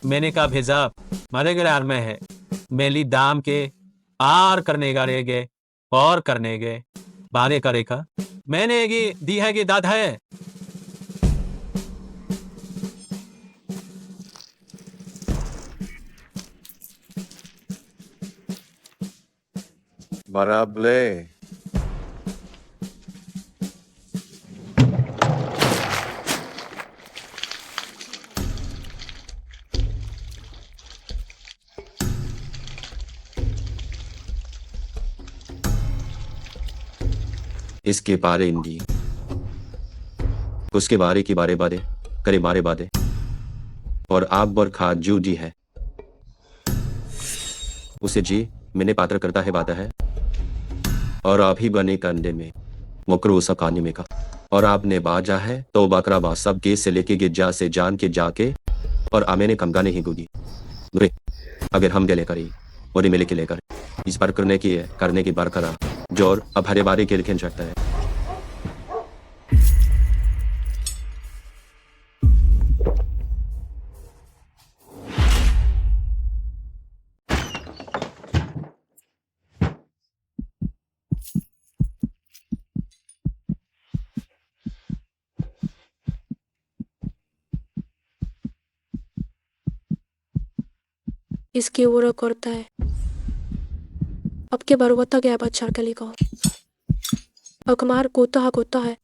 मैंने कहा भेजा मारे गरार में है मेली दाम के आर करने का रेगे और करने गे बारे करेगा मैंने ये दी है कि दादा है Marable. इसके बारे इंदी उसके बारे की बारे बारे करे मारे बादे और आप बर खा जू जी है उसे जी मैंने पात्र करता है बाता है और आप ही बने कंधे में मुकरू सा कानी में का और आपने बाजा है तो बकरा बा सब के से लेके गिज्जा से जान के जाके और आमे ने कमगा नहीं गुगी बुरे अगर हम गले करी और मिले के लेकर इस बार करने की बार करा जोर अब हरे बारे के लिखे सकता है इसकी वो करता है अब के बरवत्ता गया बच्चा कली को अकमार कोता है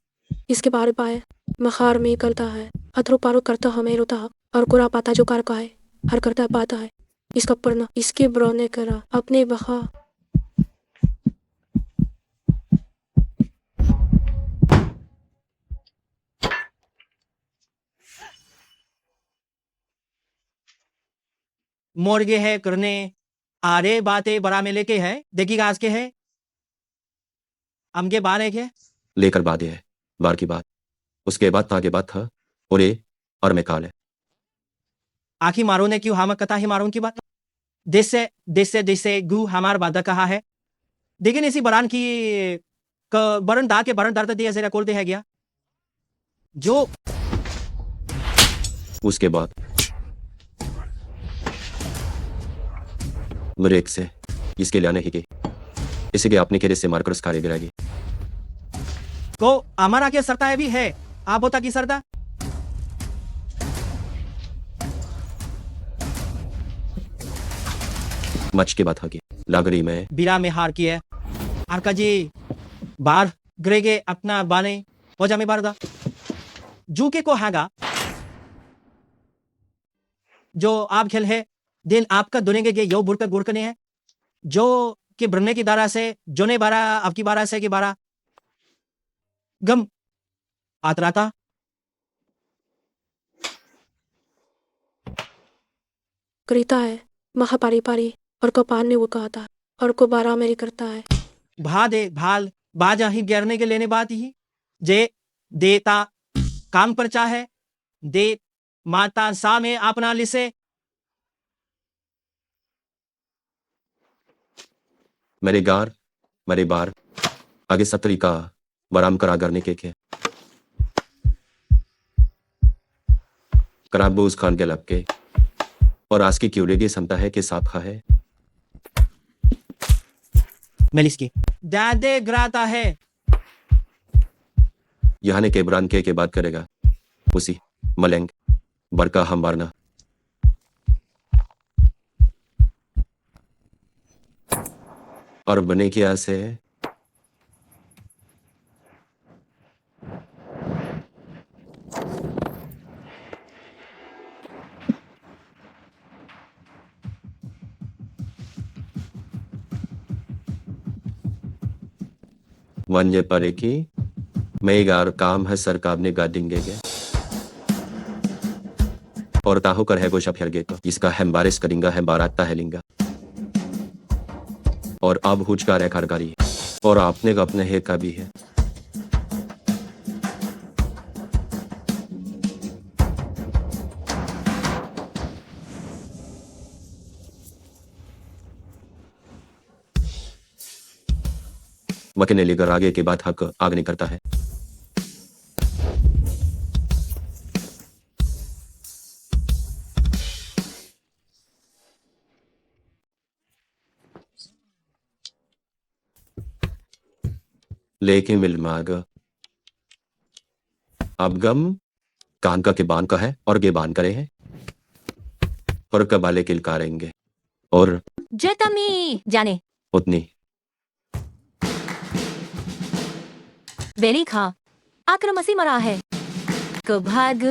इसके बारे पाए मखार में करता है अथरो पारो करता हमें रोता और कुरा पाता जो कार का है हर करता पाता है इसका पढ़ना इसके ब्रोने करा अपने बखा मोर्गे है करने आरे बातें बड़ा में लेके है देखी घास के है हमके बार है के लेकर बादे है बार की बात उसके बाद था के बाद था और मैं काल है आखी मारो ने क्यों हम कथा ही मारो की बात देश से गु हमार बाधा कहा है लेकिन इसी बरान की बरन दा के बरन दर्द दिया जरा कोलते है गया जो उसके बाद ब्रेक से इसके लाने ही की इसी के अपने खेरे से मारकर उस खारे गिराएगी को हमारा क्या सरता है भी है आप होता की सरदा मच के बात होगी लागरी में बिरा में हार की है आरका जी बार ग्रेगे अपना बाने हो जा में बार दा जूके को हैगा जो आप खेल है दिन आपका दुनेगे के यो बुरका गुरकने है जो के ब्रने की दारा से जोने बारा आपकी बारा से की बारा गम आतराता करीता है महापारी पारी और को पार ने वो कहता और को बारा मेरी करता है भा दे भाल बाजा ही गिरने के लेने बात ही जे देता काम पर चाहे दे माता सा में अपना लिसे मेरे बार आगे सतरी का बराम करा करने के कराबूज खान के लब के और आज की क्यूरेगी समता है कि साफ खा है मेलिस की दादे ग्राता है यहाँ ने केबरान के बात करेगा उसी मलेंग बरका हम बारना और बने किया से वन्य परे की मेगार काम है सरकार ने गादिंगे के और ताहु कर है गो शफियरगे को इसका हम बारिश करेंगा है बाराता है लिंगा और अब हुचकार है खारगारी और आपने का अपने है का भी है वकील लेकर आगे के बाद हक आग नहीं करता है लेकिन मिलमाग अब गम कान का के बान का है और गे बान करे हैं और कबाले किलकारेंगे और जेतमी जाने उतनी वेली खा आक्रमसी मरा है कभाग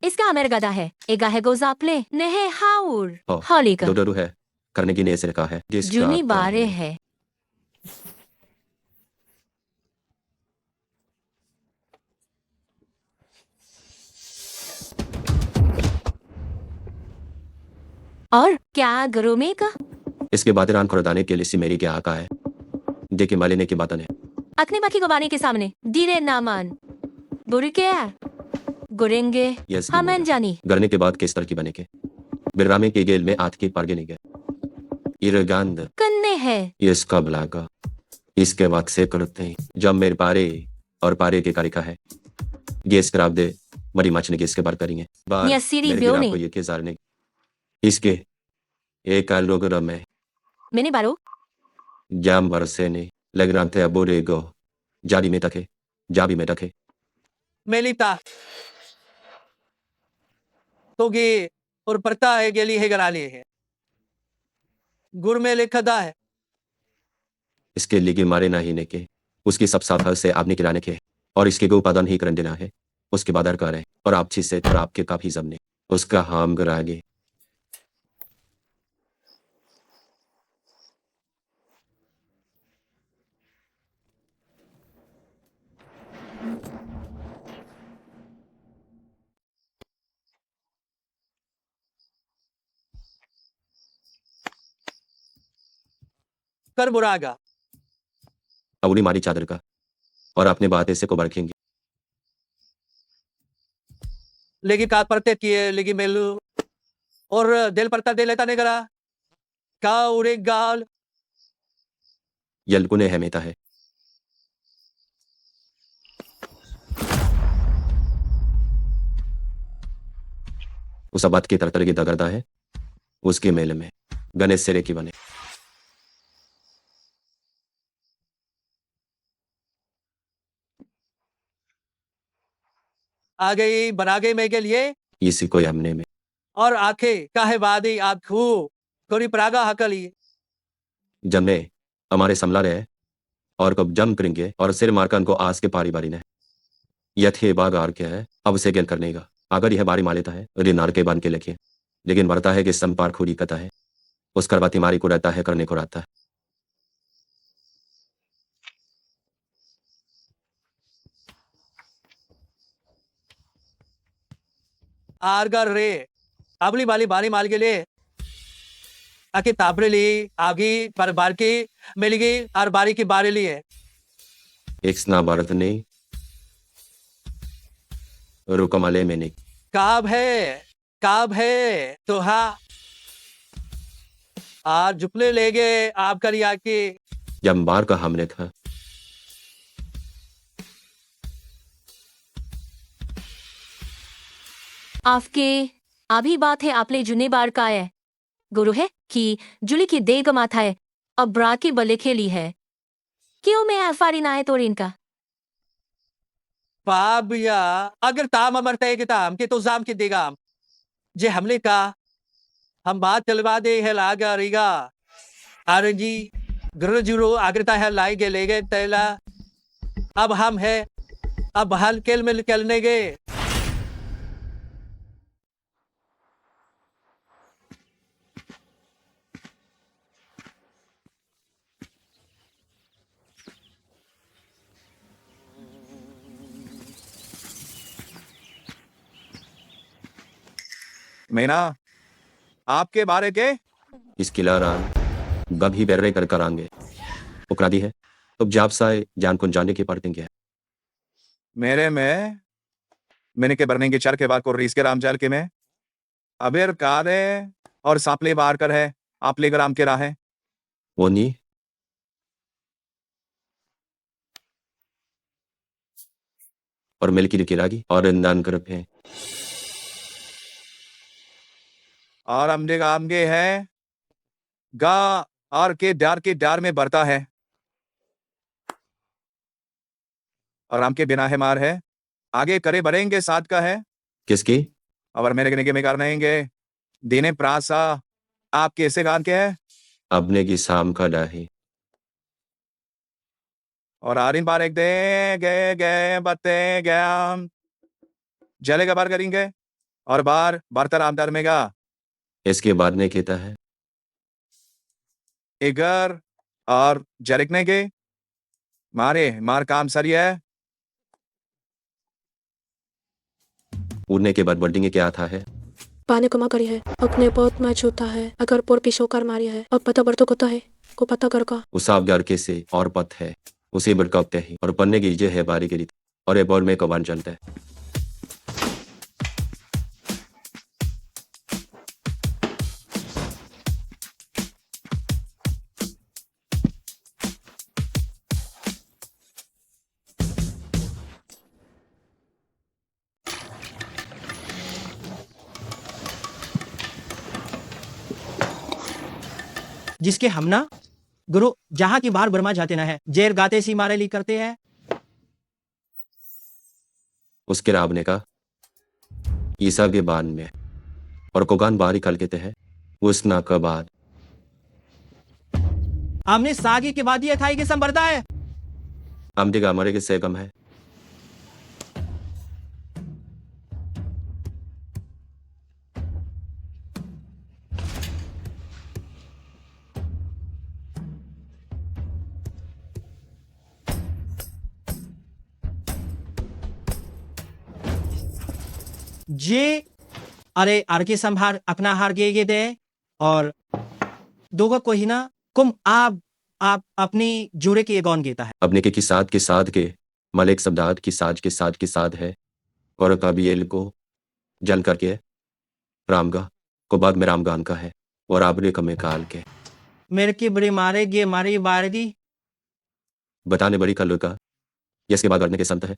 इसका अमेर गदा है एगा है गोजापले नेहे हाउर हो हॉली का डोडरू है करने की नेस रखा है जिसका जूनी काम बारे है। है और क्या गरोमे का इसके बाद रान खुरदाने के लिए मेरी क्या आका है देखे मालिने की बातन है अखने बाकी गवाने के सामने दीरे नामान बुरी के गुरेंगे यस हमें जानी गरने के बाद किस तरह की बने के बिर्रामे के गेल में आत की पारगे नहीं गए इरगांद कन्ने है यस का बलागा इसके बाद से करते हैं जब मेरे पारे और पारे के कारिका है गेस कराब दे बड़ी मछने गेस के बार करेंगे बार या सीरी मेरे ब्योने गिराप को ये के जारने इसके एक लोग रमे मैंने बारो जाम बरसे ने लग रहा थे अबो रेगो जारी में तके जाबी में तके Melita. Togi और पड़ता है गेली है गराली है गुर में लिखदा है इसके लिए मारे ना ही ने के उसकी सब साफल से आपने किराने के और इसके गो उपादान ही करन देना है उसके बाद कर है और आप छी से और आपके काफी जमने उसका हाम गरागे कर बुरागा अबुनी मारी चादर का और आपने बात ऐसे को बरखेंगे लेगी का पड़ते किए लेगी मेलू और दिल पड़ता दे लेता नहीं करा का उड़े गाल यलकुने हेमेता है उस बात की तरतर की दगरदा है उसके मेल में गणेश सिरे की बने आ गई बना गई मैं के लिए इसी को हमने में और आंखें काहे बादी आंखू कोरी प्रागा हकली जमने हमारे समला रहे और कब जम करेंगे और सिर मारकन को आस के पारी बारी ने यथे बाग आर क्या है अब से गेल करने का अगर यह बारी मालेता है रिनार के बन के लिखे लेकिन बढ़ता है कि संपार खुरी कता है उस करवाती मारी को रहता है करने को रहता है आरगर रे अबली वाली बारी माल के लिए आके ताबरे ली आगी पर बार की मिलेगी और बारी की बारी ली है एक स्ना भारत ने रुकमले में नहीं काब है तो हाँ आज जुपले ले गए आप कर आके जब बार का हमने था आपके अभी बात है आपले जुने बार का है गुरु है कि जुली की देग माथा है अब ब्रा की बले खेली है क्यों मैं आफारी ना है तो इनका पाप या अगर ताम अमरता है कि ताम के तो जाम के देगा जे हमले का हम बात चलवा दे है लागा रिगा आरजी ग्रजुरो आग्रता है लाई के ले गए तैला अब हम है अब हल केल में निकलने गए मीना आपके बारे के इस किला रान गभी बेर्रे कर करांगे उकरादी है अब जाप साए जान को जाने के पड़ते क्या मेरे में मैंने के बरने के चर के बाद को रीस के राम जाल के में अबेर कारे और सापले बार कर है आप लेकर राम के राह है वो नहीं और मिल की किरागी और इंदान कर है और हमने काम के है गा और के डार में बढ़ता है और राम के बिना है मार है आगे करे बढ़ेंगे साथ का है किसकी? और मेरे गिने के में करेंगे दीने प्रासा आप कैसे गान के है अपने की शाम का डाही। और आरिन बार एक दे गए गए बत्ते गया जलेगा बार करेंगे और बार बर्तर आमदार में गा इसके बाद ने कहता है इगर और जरकने के मारे मार काम सरी है उड़ने के बाद बल्डिंग क्या था है? पानी को करी है अपने बहुत मैच होता है अगर पोर पिछो कर मारी है अब पता बढ़तो कोता है को पता कर का उस आप घर के से और पथ है उसे बड़कपते ही और पन्ने की जे है बारी गिरी और एक और में कबान चलता है। जिसके हम ना गुरु जहां की बार बर्मा जाते ना है जेर गाते सी मारे ली करते हैं उसके राब ने कहा ईसा के बान में और कोगान बारी कल कहते हैं उस ना के बाद हमने सागी के बाद ये थाई के संबरदा है आमदेगा मरे के से कम है। जे अरे आर के संभार अपना हार गे दे और दोगा को ही ना कुम आप अपनी जुड़े के गौन गेता है अपने के साथ के मलिक शब्दात की साज के साथ है और काबियल को जल करके रामगा को बाद में रामगान का है और आबरे कमे काल के मेरे की बड़ी मारे गे मारी बारगी बताने बड़ी कल का इसके बाद करने के संत है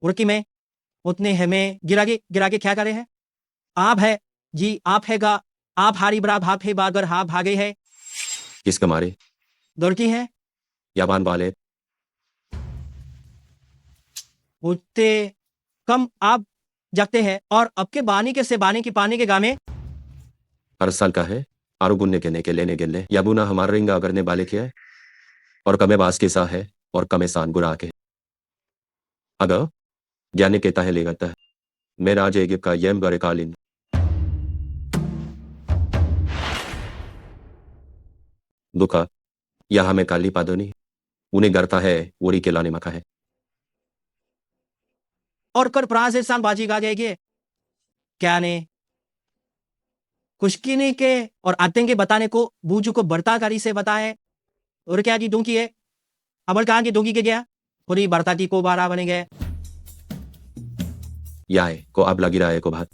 उड़की में उतने हमें गिरा के क्या करे है आप है जी आप है गा आप हारी बरा भाग है बागर हा भागे है किसका मारे दौड़की है याबान वाले उठते कम आप जगते हैं और अब के बानी के से बानी की पानी के गामे हर साल का है आरु गुन्ने के लेने गिलने याबुना हमारा रिंगा करने वाले किया है और कमे बास के सा है और कमे सान गुरा के अगर जाने कहता है ले करता है मेरा आज एक का यम बरे कालीन दुखा या हमें काली पादोनी उन्हें करता है वोरी के लाने मखा है और कर प्राज इंसान बाजी गा जाएगी क्या ने कुश्किनी के और आतंके बताने को बूझू को बर्ताकारी से बताए और क्या जी दूंगी है अबल कहा कि दूंगी के गया पूरी बर्ताती को बारा बने गए याय को अब लगी रहा है को बात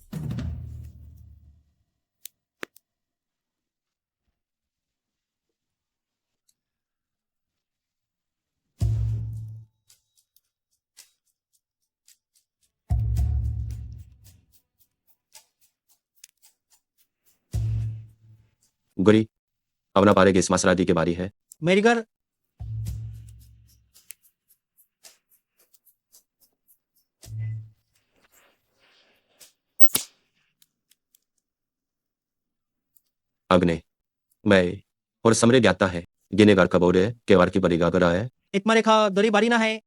गुरी अब ना पारे के इस मसरादी के बारी है मेरी घर अग्ने मैं और समरे जाता है गिने घर कबोरे के वार की बड़ी गागर है एक मारे खा दरी बारी ना है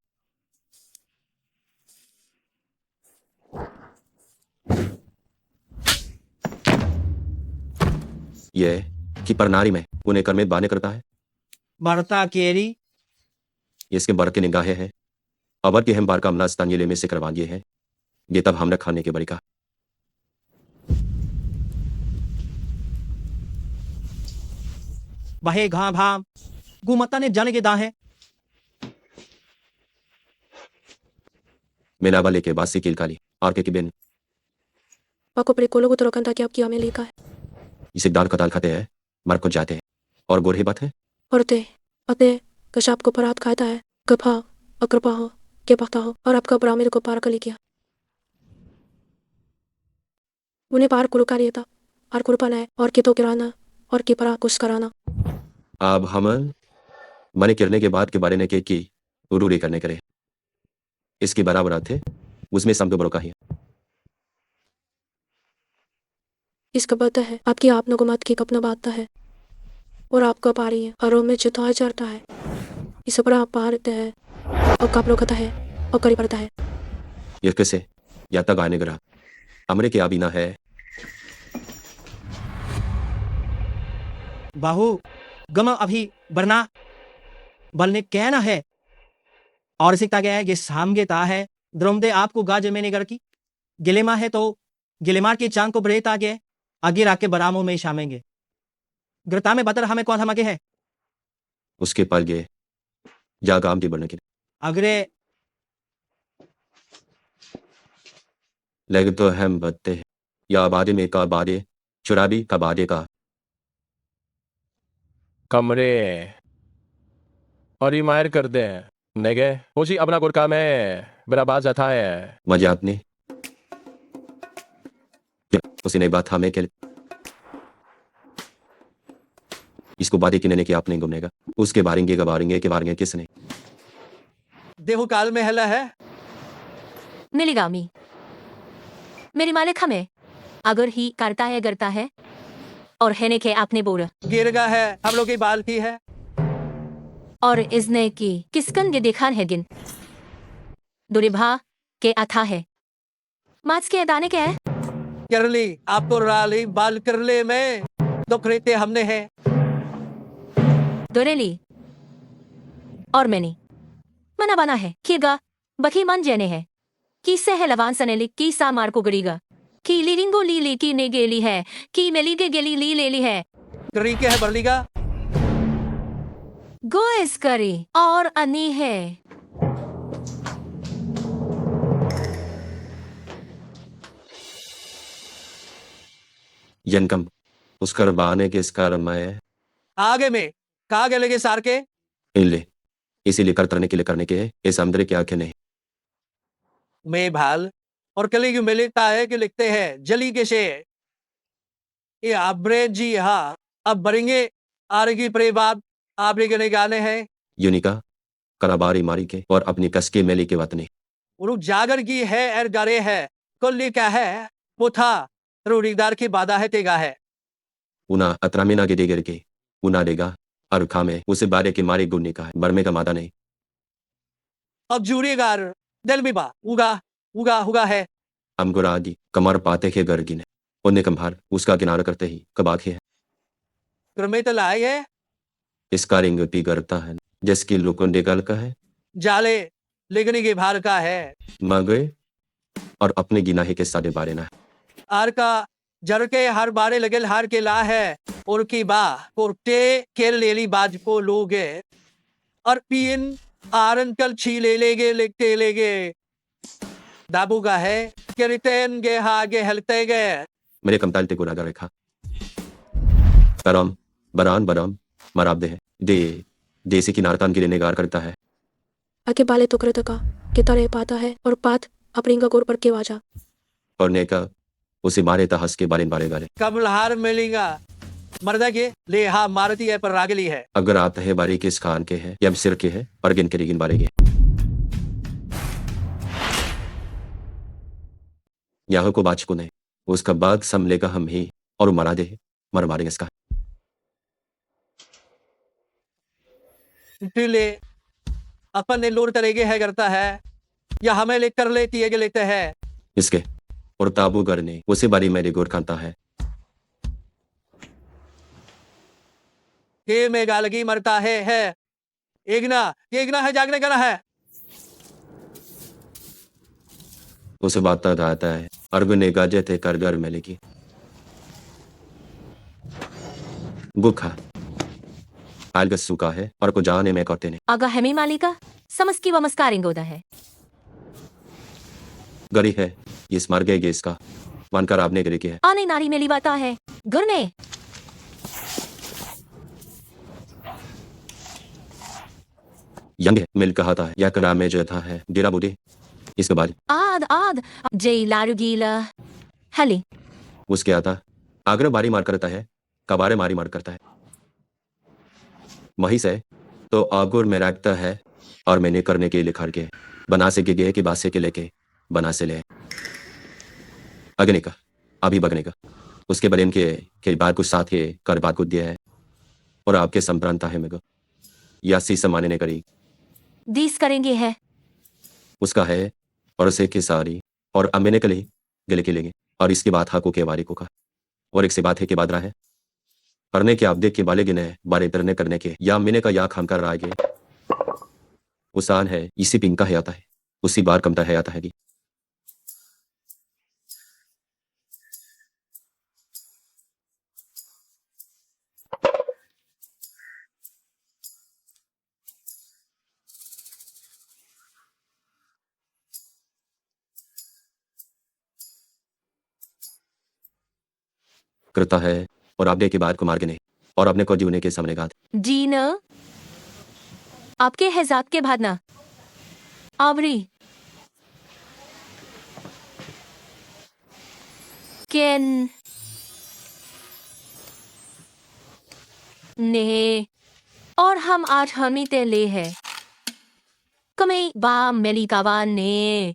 ये कि परनारी में उन्हें कर्मेत बाने करता है बर्ता केरी इसके बर के निगाहें हैं अबर के हम बार का अमला स्थानीय में से करवा दिए हैं ये तब हमने खाने के बड़ी का बहे घा भाम गुमता ने जाने के दा है मेना वाले के बाद से किलकाली आर के बिन पाको परे कोलो को तो रखन था कि आपकी हमें लिखा है इसे दाल कताल खाते हैं मर को जाते हैं और गोरही बात है और ते अते कशाप को परात खाता है कफा अकृपा हो के पता हो और आपका ब्राह्मण को पार कर किया उन्हें पार कुलकारी था और कुरपा है और के तो गिराना और की परा कुछ कराना अब हम मैंने गिरने के बाद के बारे ने के की उरूरी करने करे इसके बराबर थे उसमें समझो बड़ो का ही इसका पता है आपकी आप नगुमात की कपना बात है और आपका पारी है और में चिता चढ़ता है इस पर आप पारते है और कपड़ों कता है और करी पड़ता है ये कैसे या तक आने गरा हमरे के आबीना है बाहु गम अभी बरना बलने कहना है और सिकता गया है ये सामगे ता है द्रोमदे आपको गा जमेने गर की गिलेमा है तो गिलेमार की चांग को बरेत आगे आगे राके बरामों में शामेंगे ग्रता में बतर हमें कौन हमगे है उसके पल गए जा काम की बनने के अगरे लेकिन तो हम बदते हैं या बादे में का बादे चुराबी का बादे का कमरे और इमायर कर दे नेगे होशी अपना गुरका में मेरा बात जाता है मजा आपने उसी ने बात हमें के इसको बादे किने के आपने घूमने का उसके बारेंगे के बारेंगे किसने देहु काल में हला है मिलीगामी मेरी मालिक हमें अगर ही करता है गरता है और हैने के आपने बोला गिरगा है हम लोग की बाल की है और इसने की किसकन के दिखान है गिन दुरिभा के अथा है माच के दाने के है कर ली आपको राली बाल कर ले में तो खरीदते हमने है दुरेली और मैंने मना बना है किगा बखी मन जेने है किससे है लवान सनेली की सा मार को गड़ीगा की लीरिंगो ली की ने गेली है की मेली के गेली ली ले ली है करी के है बरलीगा गो इस करी और अनी है यनकम उसकर बहाने के इस कारण मैं आगे में कहा गए लगे सार के इनले इसीलिए करने के लिए करने के इस अंदर की आंखें नहीं मैं भाल और कली की मिलता है कि लिखते हैं जली के शे ये आब्रे जी हाँ अब बरेंगे आरे की प्रे बाप आपने के गाने हैं यूनिका कराबारी मारी के और अपनी कसके मेली के वतनी उरुक जागर की है एर गारे है कुल्ली क्या है पुथा रूढ़ीदार की बाधा है तेगा है उना अतरामीना के देगर के उना देगा और खामे उसे बारे के मारे गुन्नी का है बरमे का मादा नहीं अब जूरीगार दिल भी बा उगा उगा हुगा है हम गुरागी कमर पाते के गर्गी ने उन्हें कंभार उसका किनारा करते ही कबाखे है क्रमे तो लाए है इसका रिंग पी करता है जिसकी लुकुन निकल का है जाले लेगनी के भार का है मगे और अपने गिनाहे के सादे बारे ना आर का जर के हर बारे लगल हार के ला है और की बा कोर्टे के लेली बाज को लोगे और पीन आरन कल छी ले लेगे लिखते लेगे दाबू का है के रिटेन गे हागे हलते गए मेरे कमताल ते गुनागा रेखा करम बरान बरम मराबदे है दे देसी की नारतान की निगार करता है आके बाले तो करे तका के तारे पाता है और पात अपनी का गोर पर के वाजा और नेका उसे मारे ता हंस के बारे बारे बारे कमलहार मिलेगा मर्दा के ले हा मारती है पर रागली है अगर आप है बारी के इस खान के है या सिर के है और गिन के रिगिन बारे के यहाँ को बाच को नहीं उसका बाग समलेगा हम ही और मरा दे मर मारेंगे इसका ले अपन ने लोर तरेगे है करता है या हमें ले कर लेती है कि लेते हैं इसके और ताबू करने उसे बारी मेरे गोर खानता है के में गालगी मरता है एकना है जागने करना है उसे बात आता है अर्गुन ने गाजे थे करगर मेले की गुखा आलग सूखा है और को जाने में करते ने आगा हेमी मालिका समझ की वमस्कारिंगोदा है गरी है इस मर गए इसका मानकर आपने गरी की है आने नारी मेली बाता है घर में यंग मिल कहता है या करा में जो था है डेरा बुद्धि इसके बाद आद जय लारुगीला हली उसके आता आग्रह बारी मार करता है कबारे मारी मार करता है महिष है तो आगुर में रखता है और मैंने करने के लिखा के बना से गे के बासे के लेके बना से ले अगने का अभी बगने का उसके बलेन के बाद कुछ साथ के कर बात को दिया है और आपके संप्रांता है मेरे को या सी समाने ने करी दिस करेंगे है उसका है और उसे के सारी और अब मैंने कली गले के लेंगे और इसकी बात हाको के बारे को का और एक से बात है के बाद रहा है पढ़ने के आप देख के बाले गिने बारे तरने करने के या मैंने का या खाम कर रहा है उसान है इसी पिंका है आता है उसी बार कमता है आता है कि करता है और आप के बाद को मार गिने और अपने को जीवने के सामने गात जी न आपके हैजात के बाद ना आवरी केन ने और हम आज हमी ते ले है कमे बा मेलिकावान ने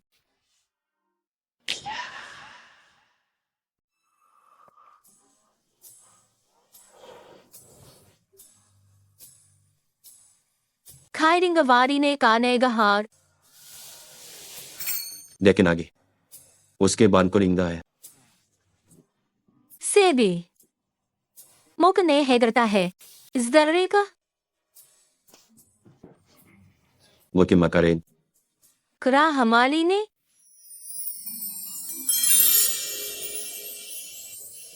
खायरिंगवारी ने काने गहार लेकिन आगे उसके बाद को रिंदा है सेबी मोक ने है करता है इस दर्रे का वो कि मकरेन करा हमाली ने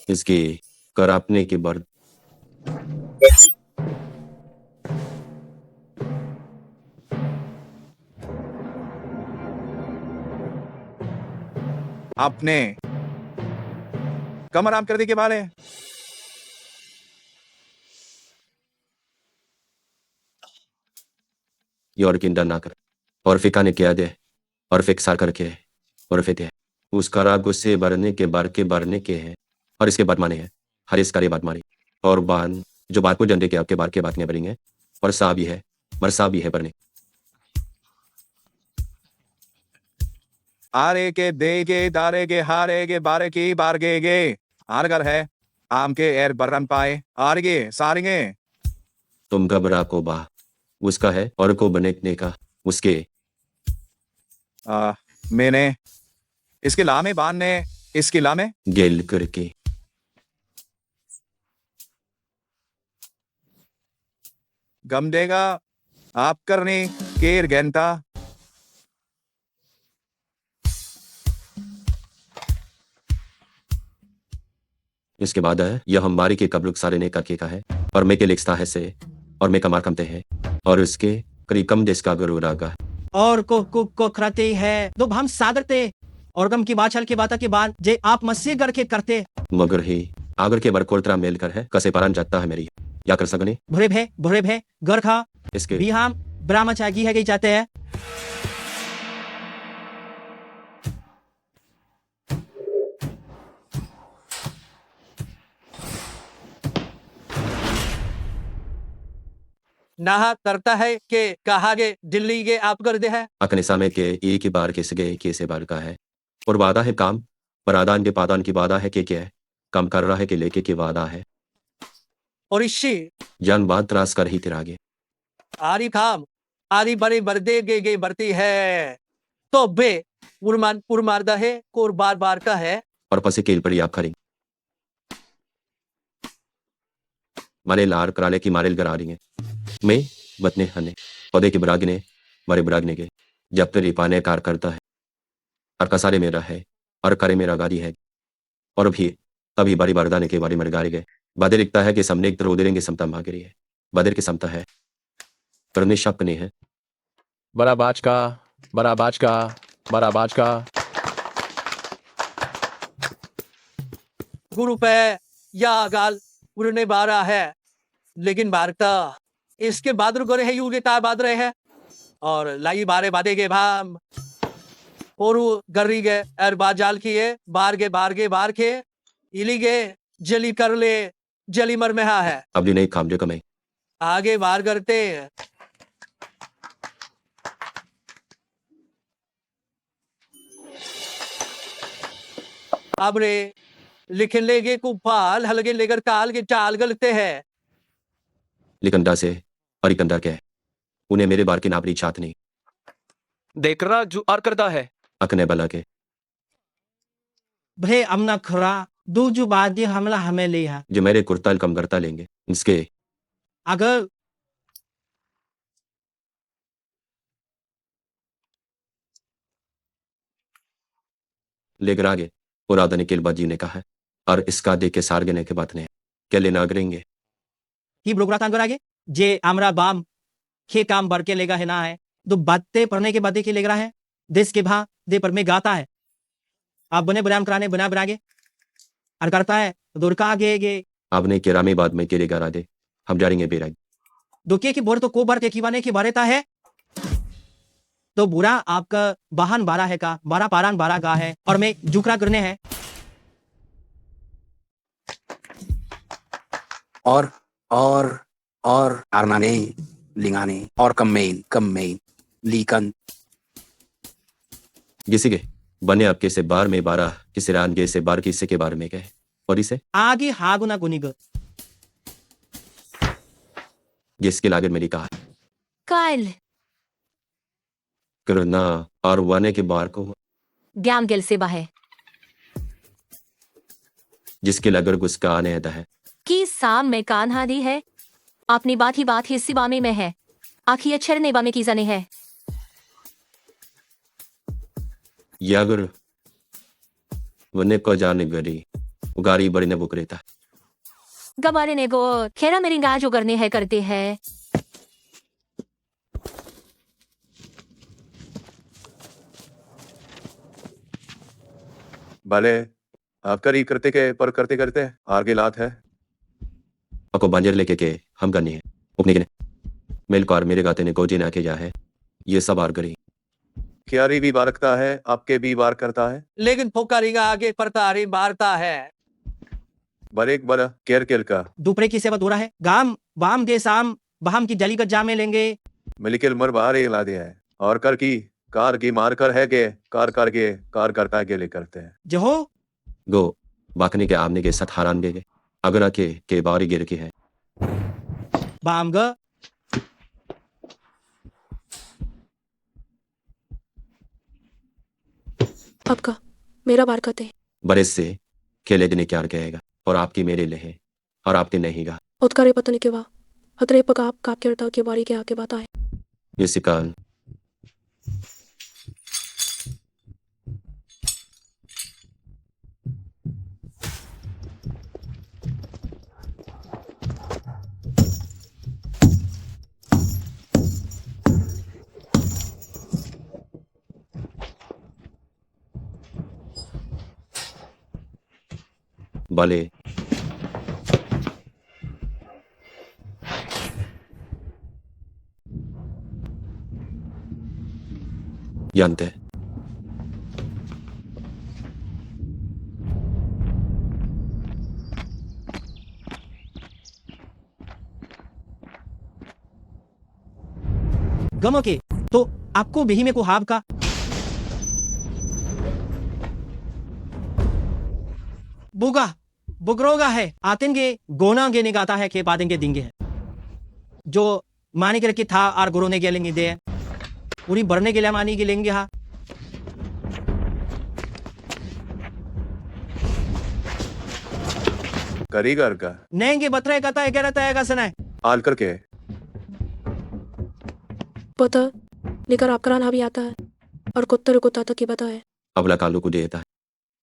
इसकी कर आपने के बर्द आपने कम आराम कर दी के बारे और किंडा ना कर और फिका ने किया दे और फिक्सार करके और फिर दे उस खराब गुस्से भरने के बार के भरने के हैं और इसके बाद माने हैं हर इस कार्य बात मारी और बान जो बात को जंदे के आपके बात के बात नहीं भरेंगे और सा भी है मरसा भी है भरने आरे के दे के दारे के हारे के बारे की बार गे आरगर है आम के एर बर्रन पाए आरगे सारेंगे तुम घबरा को बा उसका है और को बनेने का उसके मैंने इसके लामे बान ने इसके लामे गेल करके गम देगा आप करने केर घंटा इसके बाद है यह हमारी के कबरुक सारे ने करके का है और मैं के लिखता है से और मैं कमार कमते हैं और उसके करीब कम देश का गुरु रागा और को खराते है तो हम सादरते और गम की बात चल के बात के बाद जे आप मस्से गर के करते मगर ही आगर के बरकोलतरा मेल कर है कसे पारन जाता है मेरी या कर सकने भुरे भे गर खा इसके भी हम ब्राह्मण चागी है गई जाते हैं नाहा करता है कि कहा गे दिल्ली के आप कर दे है अकने समय के एक ही बार के सगे के से बार का है और वादा है काम पर आदान के पादान की वादा है कि क्या है काम कर रहा है कि लेके की वादा है और इसी जान बात त्रास कर ही तिरागे आरी खाम आरी बड़े बरदे गे बरती है तो बे पुरमारदा है कोर बार बार का है और पसे केल पड़ी आप खरी मारे लार कराले की मारेल करा रही है मैं बतने हने पौधे के बरागने मारे बरागने के जब तक रिपाने कार करता है और कसारे मेरा है और करे मेरा गाड़ी है और भी तभी बारी बारदाने के बारे में गाड़ी गए बादे लिखता है कि सामने एक तरह उदरेंगे समता भाग रही है बदर की समता है करने शक नहीं है बड़ा बाज का बड़ा बाज का बड़ा बाज का गुरु पे या गाल गुरु ने बारा है लेकिन बारता इसके बाद गोरे है यू ता बाद रहे हैं और लाई बारे बादे के भाम और गर्री गे एर बाजाल किए बार के इली गे जली कर ले जली मर में है अब नहीं खाम जो कमे आगे बार करते आपने लिखन लेगे कुपाल हलगे लेकर काल के चाल गलते हैं लिकंडा से और इकंडा क्या है उन्हें मेरे बार की नापरी छात नहीं देख रहा जो आर करता है अकने बला के भे अमना खरा दो जो बादी हमला हमें लिया जो मेरे कुर्ताल कम करता लेंगे इसके अगर लेकर आगे पुरादने किलबाजी ने कहा है और इसका देख के सारगने के बात ने क्या लेना करेंगे ही ब्रोकरा तान कर आगे जे आमरा बाम खे काम भर के लेगा है ना है तो बातें पढ़ने के बातें के लेगा है देश के भा दे पर में गाता है आप बने ब्राम कराने बना बनागे और करता है दुर्का आगे गे आपने केरामी बाद में केरे गारा दे हम जाएंगे बेराग दुखिए की बोर तो को बार के खीवाने की बारेता है तो बुरा आपका वाहन 12 है का 12 पारान 12 गा है और मैं जुकरा करने हैं और आरनाने लिंगाने और कम्मेन लीकन किसी के बने आपके से बार में 12 किसी रान गे से बार किसी के बारे में गए और इसे आगे हागुना गुनिग जिसके लागत मेरी कहा कायल करना और वाने के बार को ग्याम गेल से बाहे जिसके लगर गुस्का आने आता है की साम में कान हादी है अपनी बात ही बात हिस्सी बामे में है आखिर अक्षर ने बामे की जाने है या अगर वने को जाने गरी उगारी बड़ी ने बुक रहता गबारे ने गो खेरा मेरी गाज उगरने है करते हैं भले आप करी करते के पर करते करते आगे लात है आपको बंजर लेके के हम करनी है उपने के मेल कार मेरे गाते ने गोजी ना के जा है ये सब आर करी क्यारी भी बारकता है आपके भी बार करता है लेकिन फोकारिंगा आगे परतारी मारता है बरेक बड़ा केर केल का दुपरे की सेवा दूरा है गाम बाम गे साम बहाम की जली का जामे लेंगे मिलकिल मर बाहर ही ला दिया है और कर की कार की मार कर है के कार करता के लिए करते हैं जो हो गो बाकने के आमने के साथ हारान गए अगर के बारी गिर के है बाम ग आपका मेरा बार कहते हैं बड़े से खेले दिन क्या कहेगा और आपकी मेरे ले है और आपके नहीं गा उत्कारे पतन के वा हतरे पका आप काप करता के बारी के आके बाता है ये सिकान भले जानते हैं गमो के तो आपको बेही में को हाब का बुगा बुगरोगा है आतेंगे गोना गे निगाता है के पादेंगे दिंगे है जो मानी के रखी था आर गुरु ने गेलेंगे दे पूरी बढ़ने के लिए मानी के लेंगे हा करीगर का नेंगे बतरे कहता है कह रहता है कसना है आल करके पता लेकर आप कराना भी आता है और कुत्तर कुत्ता तक की बता है अबला कालू को देता है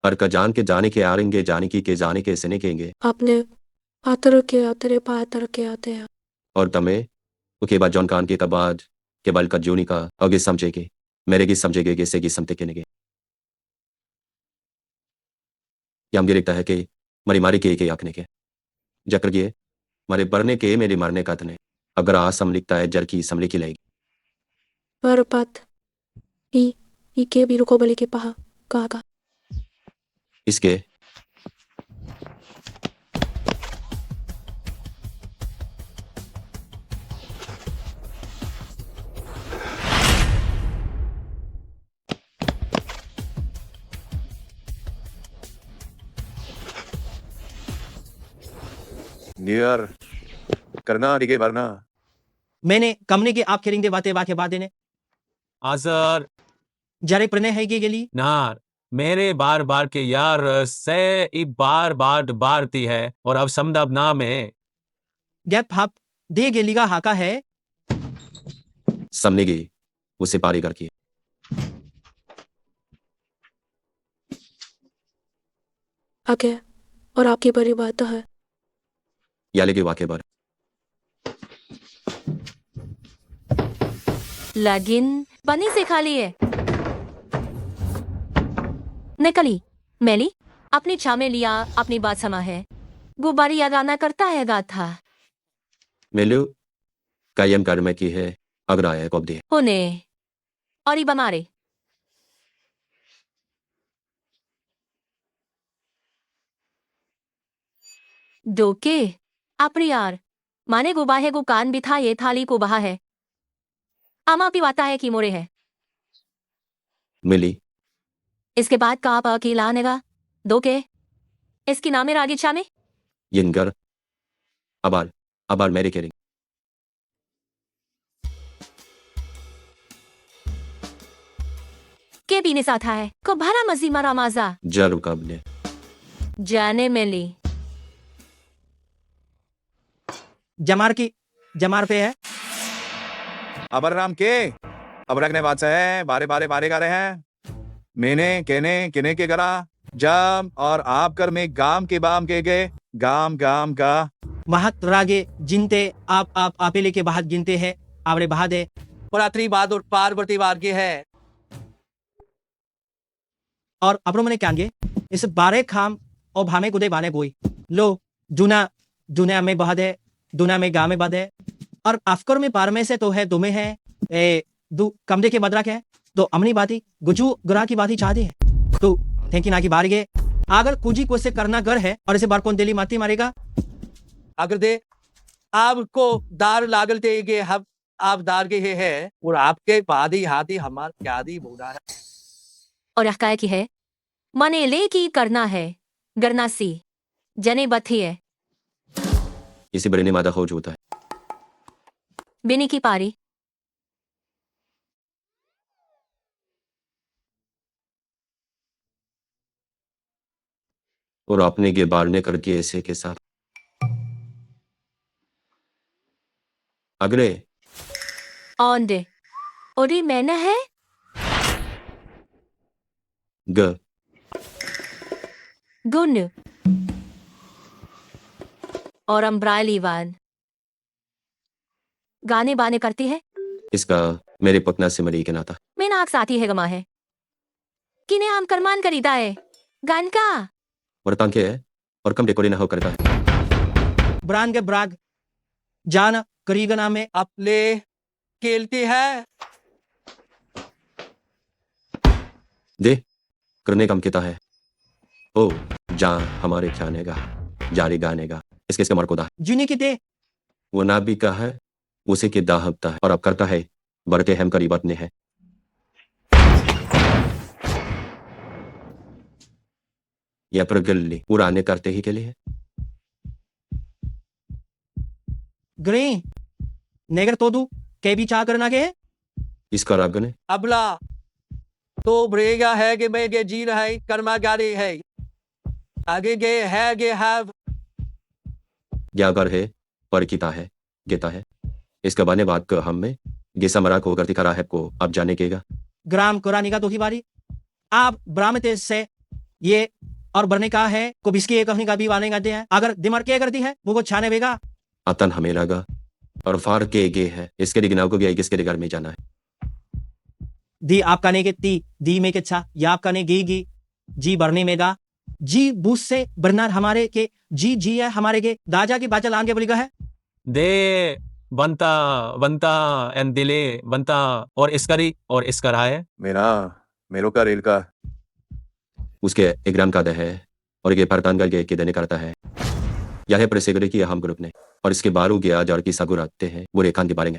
और का जान के जाने के आरेंगे जाने की के जाने के सने केंगे आपने आतर के आतरे पातर के आते हैं और तमे उसके बाद जॉन कान के बाद के बाल का जोनी का आगे समझेगे मेरे की समझेगे कैसे की समते के या मुझे लगता है कि मरी मारी के आखने के जकर के मारे बरने के मेरे मारने का तने अगर आ सम लिखता है जर की समले की लाएगी पर पत ई के भी रुको बली के पहा कहा इसके न्यू ईयर करना दिगे भरना मैंने कमने के आप खेरेंगे बातें बाके बातें ने Azar जरे प्रणय है गेली नार मेरे बार बार के यार से ई बार बार बारती है और अब समदब ना में गैप हाप दे गेलीगा हाका है सामने गई उसे पारी करके आगे और आपकी बड़ी बात है याले के वाके बार लगिन बनी से खाली है निकली मेली अपनी छा में लिया अपनी बात समा है गुब्बारी या गाना करता है गाथा मेलू कायम कर में की है अगर आया कब दे होने और इबा मारे डोके अपनी यार माने गुबाहे को कान बिठा ये थाली को बहा है आमा पिवाता है कि मोरे है मिली इसके बाद का आप अकेला आनेगा दो के इसकी नामे रागी छा में यिनगर अबार अबार मेरे केरिंग के पीने साथ है को भरा मजी मरा माजा जरू कब ने जाने मिली जमार पे है अबर राम के अब रखने बात से है बारे बारे बारे गा रहे हैं मैंने कहने किने के करा जब और आप कर में गाम के बाम के गए गाम गाम का महत रागे जिनते आप आपेले के बाहर गिनते हैं आवरे बहा दे परात्री बहादुर पार्वती बार के है और अपनो मने क्यांगे इस बारे खाम और भामे कुदे बाने कोई लो दुनिया में बहा दे दुनिया में गा में बहा दे और अफकर में पार में से तो है दुमे है ए दु कमरे के बदरा के है तो अमनी बाती गुजू गुरा की बाती चाहती है तो थैंकी ना की बारी गे अगर कुजी को से करना घर है और इसे बार कौन दिली माती मारेगा अगर दे आपको दार लागल ते गे हम आप दार के है और आपके बादी हाथी हमार क्या दी बोला है और यह की है मने ले की करना है गरना सी जने बथी है इसी बड़े ने मादा हो होता है बिनी की पारी और अपने के बारने करके ऐसे के साथ अगले ऑन डे ओरी मैंने है ग गुन और अम्ब्राइलीवान गाने बाने करती है इसका मेरे पकना से मरी के नाता मैं नाक साथी है गमा है किने आम करमान करीदा है गान का वर्तां के है और कम डेकोरे ना हो करता है ब्रान के ब्राग जान करीगा नाम में अब ले खेलती है दे करने कम किता है ओ जा हमारे ख्याने का जारी गाने का इसके इसका मरकोदा जुनी की दे वो ना भी कहा है उसे के दाह हफ्ता है और अब करता है बरके हम करीबत ने है या प्रगल्ली उड़ाने करते ही के लिए ग्री नेगर तो दू के भी चाह करना के है इसका रब ने अबला तो ब्रेगा है कि मैं गे जी रहा है कर्मा गाड़ी है आगे गे है गे हैव ज्ञागर है पर किता है गेता है इसका बने बात को हम में गेसा मरा को करती करा है को अब जाने केगा ग्राम कुरानी का तो की बारी आप ब्राह्मते से ये और बरने का है को बिस्की एक का भी वाले गाते हैं अगर दिमर के करती है वो को छाने बेगा अतन हमें लगा और फार के गे है इसके दिगनाव को गया किसके घर में जाना है दी आपका ने के ती दी में के छा या आपका ने गी जी बरने में गा जी बूस से बरनार हमारे के जी है हमारे के दाजा की बाचल आगे बोली का है दे बनता बनता एंड दिले बनता और इसकरी और इसकरा है मेरा मेरो का रेल का उसके एक ग्राम का दह है और ये परतानगल के देने करता है यह है प्रसेगरे की हम ग्रुप ने और इसके बारू गया जड़ की सगुर आते हैं वो रेखान के बारे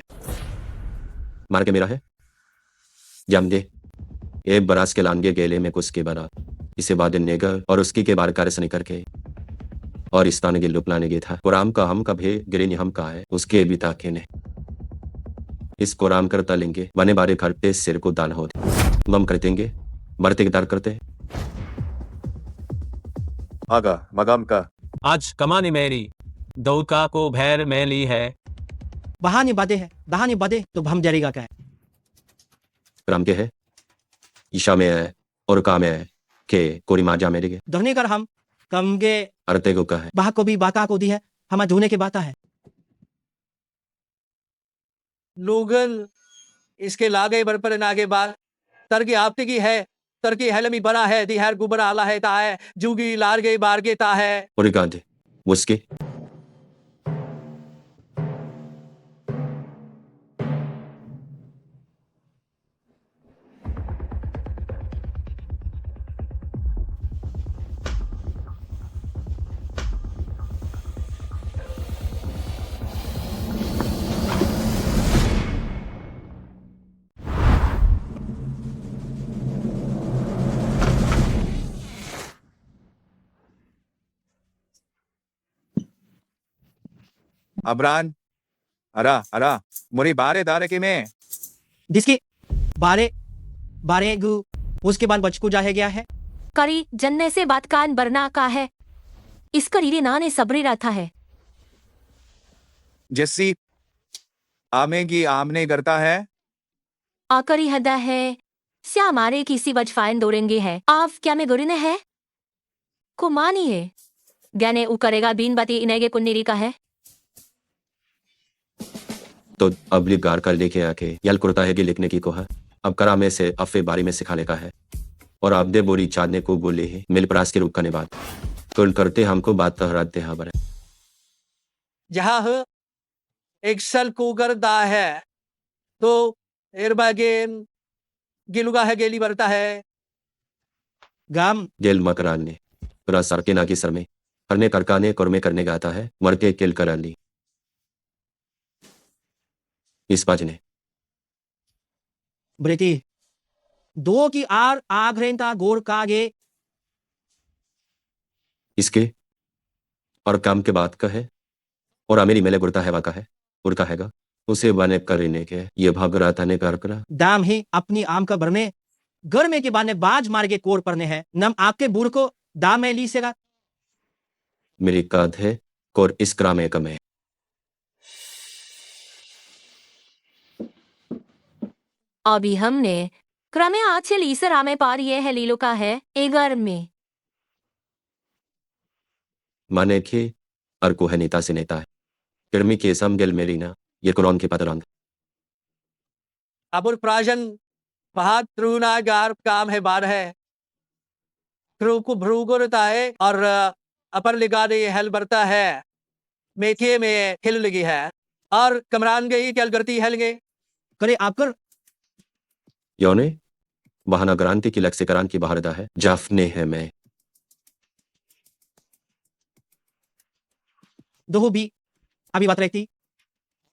मार के मेरा है जम दे ए बरास के लानगे गेले में कुछ के बरा इसे बाद नेगर और उसकी के बार कार्य से निकल के और इस्तान के लुपलाने गे था कुराम का हम कभे गिरे हम का है उसके भी ताके ने इस कुराम करता लेंगे बने बारे करते सिर को दान हो मम करतेंगे बरते गिटार करते आगा मगाम का आज कमानी मेरी दौका को भैर में ली है बहानी बादे है दहानी बादे तो भम जरेगा क्या है कुराम के है ईशा में है और का में है के कोरी माजा मेरे के दहने कर हम कमगे अरते को का है बाह को भी बाका को दी है हमा धोने के बाता है लोगन इसके लागे बर पर नागे बार तरकी आपते की है तरकी हेलमी बना है दिहर गुबरा आला है ता है जुगी लार गई बार गे ता है और गांधे उसके अबरान अरा अरा मुरी बारे दारे के में जिसकी बारे बारे गु उसके बाद बचकू जाहे गया है करी जन्ने से बात कान बरना का है इस करीरे नाने सबरे रहता है जैसी आमेगी आमने करता है आकरी हदा है स्या मारे किसी वजफाइन दौड़ेंगे है आप क्या में गुरिने है को मानिए गने उ करेगा बीन बाती इनेगे कुन्नीरी का है तो अब गार कर लेके आके यल कुर्ता है कि लिखने की को है अब करा में से अफे बारी में सिखाने का है और आप दे बोरी चादने को बोले ही मिल परास के रुकने बात कुल करते हमको बात तहराते हैं बरे जहाँ हो एक सल कोगर दा है तो एरबागेन गिलुगा है गेली बरता है गाम जेल मकरान ने पूरा सर के ना की सर में करने करकाने कुरमे करने गाता है मर के किल करा ली इस बाज ने ब्रेती दो की आर आघरेंता गोर कागे इसके और काम के बाद का है और अमेरी मेले गुरता है वाका है उड़का हैगा उसे बने करने के ये भाग रहा था ने कर करा दाम ही अपनी आम का भरने गर्मे के बाने बाज मार के कोर परने है नम आपके बूढ़ को दाम में ली सेगा मेरी काद है कोर इस क्रामे कमे अभी हमने क्रमे आछे लीसर आमे पार ये है लीलो का है एगर में माने के और को है नेता से नेता है गर्मी के सम गेल मेरी ना ये कुरान के पतरंग अबुर प्राजन पहाड़ त्रुना गार काम है बार है क्रू को भ्रूगुरता है और अपर लिगा दे हेल बरता है मेथे में हिल लगी है और कमरान गई क्या करती है लगे करे आपकर योने बहाना ग्रांति की लक्ष्य करान की बहारदा है जाफने है मैं दो भी अभी बात रहती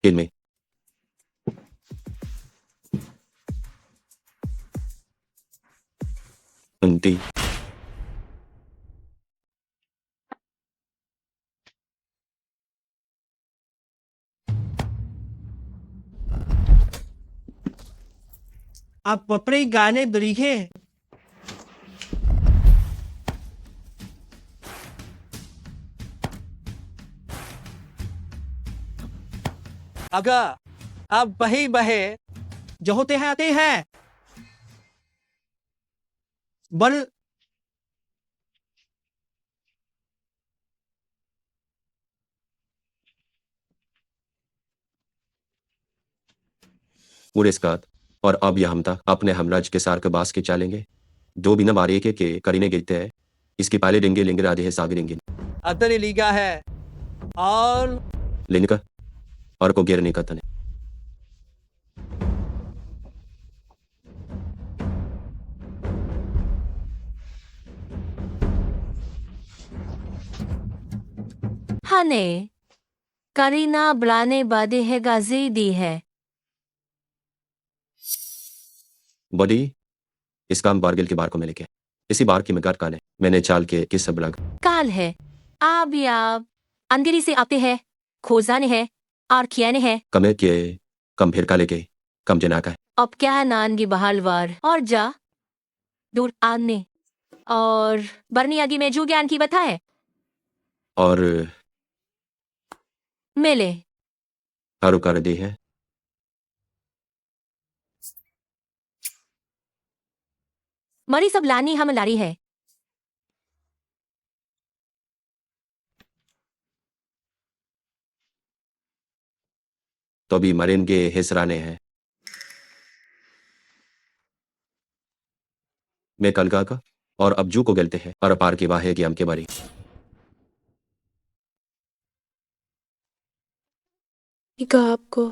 इनमें उनती आप पपरे गाने दरीखे अगर अब बही बहे जो होते हैं आते हैं बल उड़ेस्कात और अब यह हमता अपने हमराज के सार के बास के चालेंगे दो बिना मारे के करीने गिरते हैं इसकी पाले डेंगे लेंगे राधे है सागे डेंगे अतरी लीगा है और लेने का और को गिरने का तने हने करीना ब्लाने बादे है गाजी दी है बॉडी इस काम बारगिल के बार को मिले के इसी बार की मिगाट काने मैंने चाल के किस सब लग काल है आप अंधेरी से आते हैं खोजाने हैं और कियाने हैं कमे के कम फिर का लेके कम जना का अब क्या है नानगी बहालवार और जा दूर आने और बरनी आगे में जो ज्ञान की बता है और मेले हारू कर दी है मरी सब लानी हम लारी है तो भी मरेन के हिसराने हैं मैं कलगा का और अबजू को गलते हैं और अपार की वाहे की हम के बारी इका आपको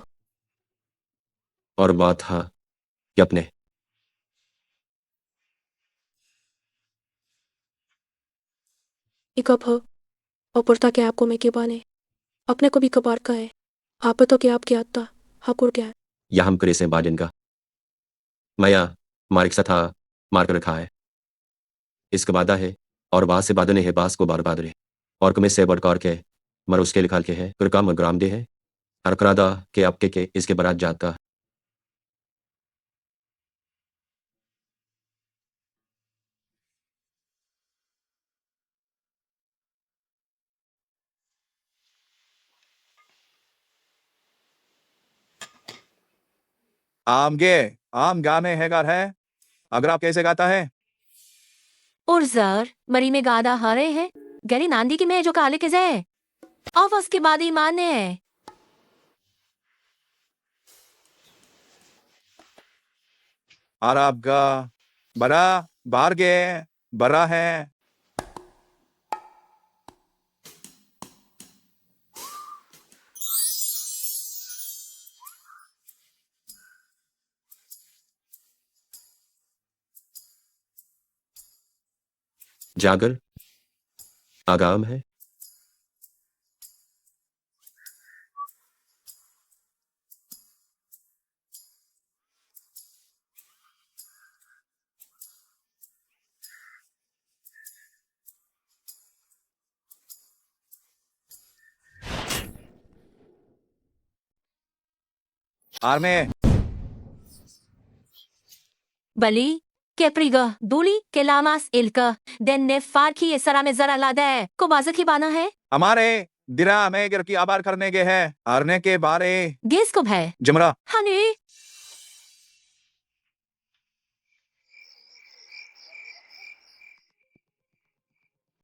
और बात था कि अपने इका भ और के आपको मैं के बाने अपने को भी कबार का है आप तो क्या आपकी आता हाकुर क्या है या हम करे से बाजन का मया मारिक सा था मार कर रखा है इसका वादा है और बात से बादने है बास को बार बाद रहे और कमे से बड़कार के मर उसके लिखाल के है कर काम ग्राम दे है हर करादा के आपके के इसके बारात जात का आम गाने है कार है अगर आप कैसे गाता है और जर मरी में गादा हारे हैं गरी नांदी की मैं जो काले के जाए और उसके बाद ही माने है और आपका बड़ा बाहर गे बड़ा है जागर आगाम है और में बली केप्रिगा दूली के लामास इल्का देन ने फार की सरा में जरा लादा है को बाजक ही बाना है हमारे दिरा में गिर की आबार करने के है आरने के बारे गेस को है जमरा हनी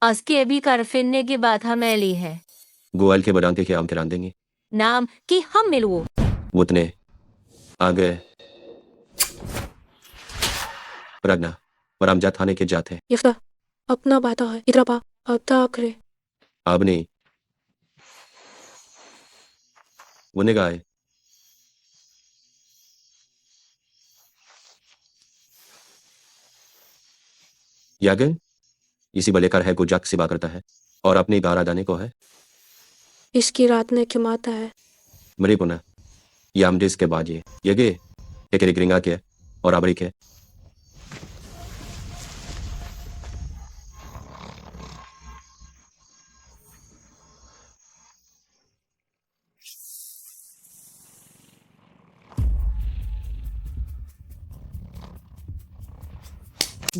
आज के भी कर फिरने की बात हमें ली है गोयल के बदांते के आम तिरान देंगे नाम कि हम मिलवो वो उतने आगे प्रज्ञा और हम जात थाने के जाते हैं यफ्ता अपना बाता है इधर बा अब तक करे अब नहीं उन्हें गाए यागन इसी बलेकर है को जाक सिवा करता है और अपनी गारा दाने को है इसकी रात ने खिमाता है मरी पुना यामडिस के बाजी यगे एक रिंगा के और आबरी के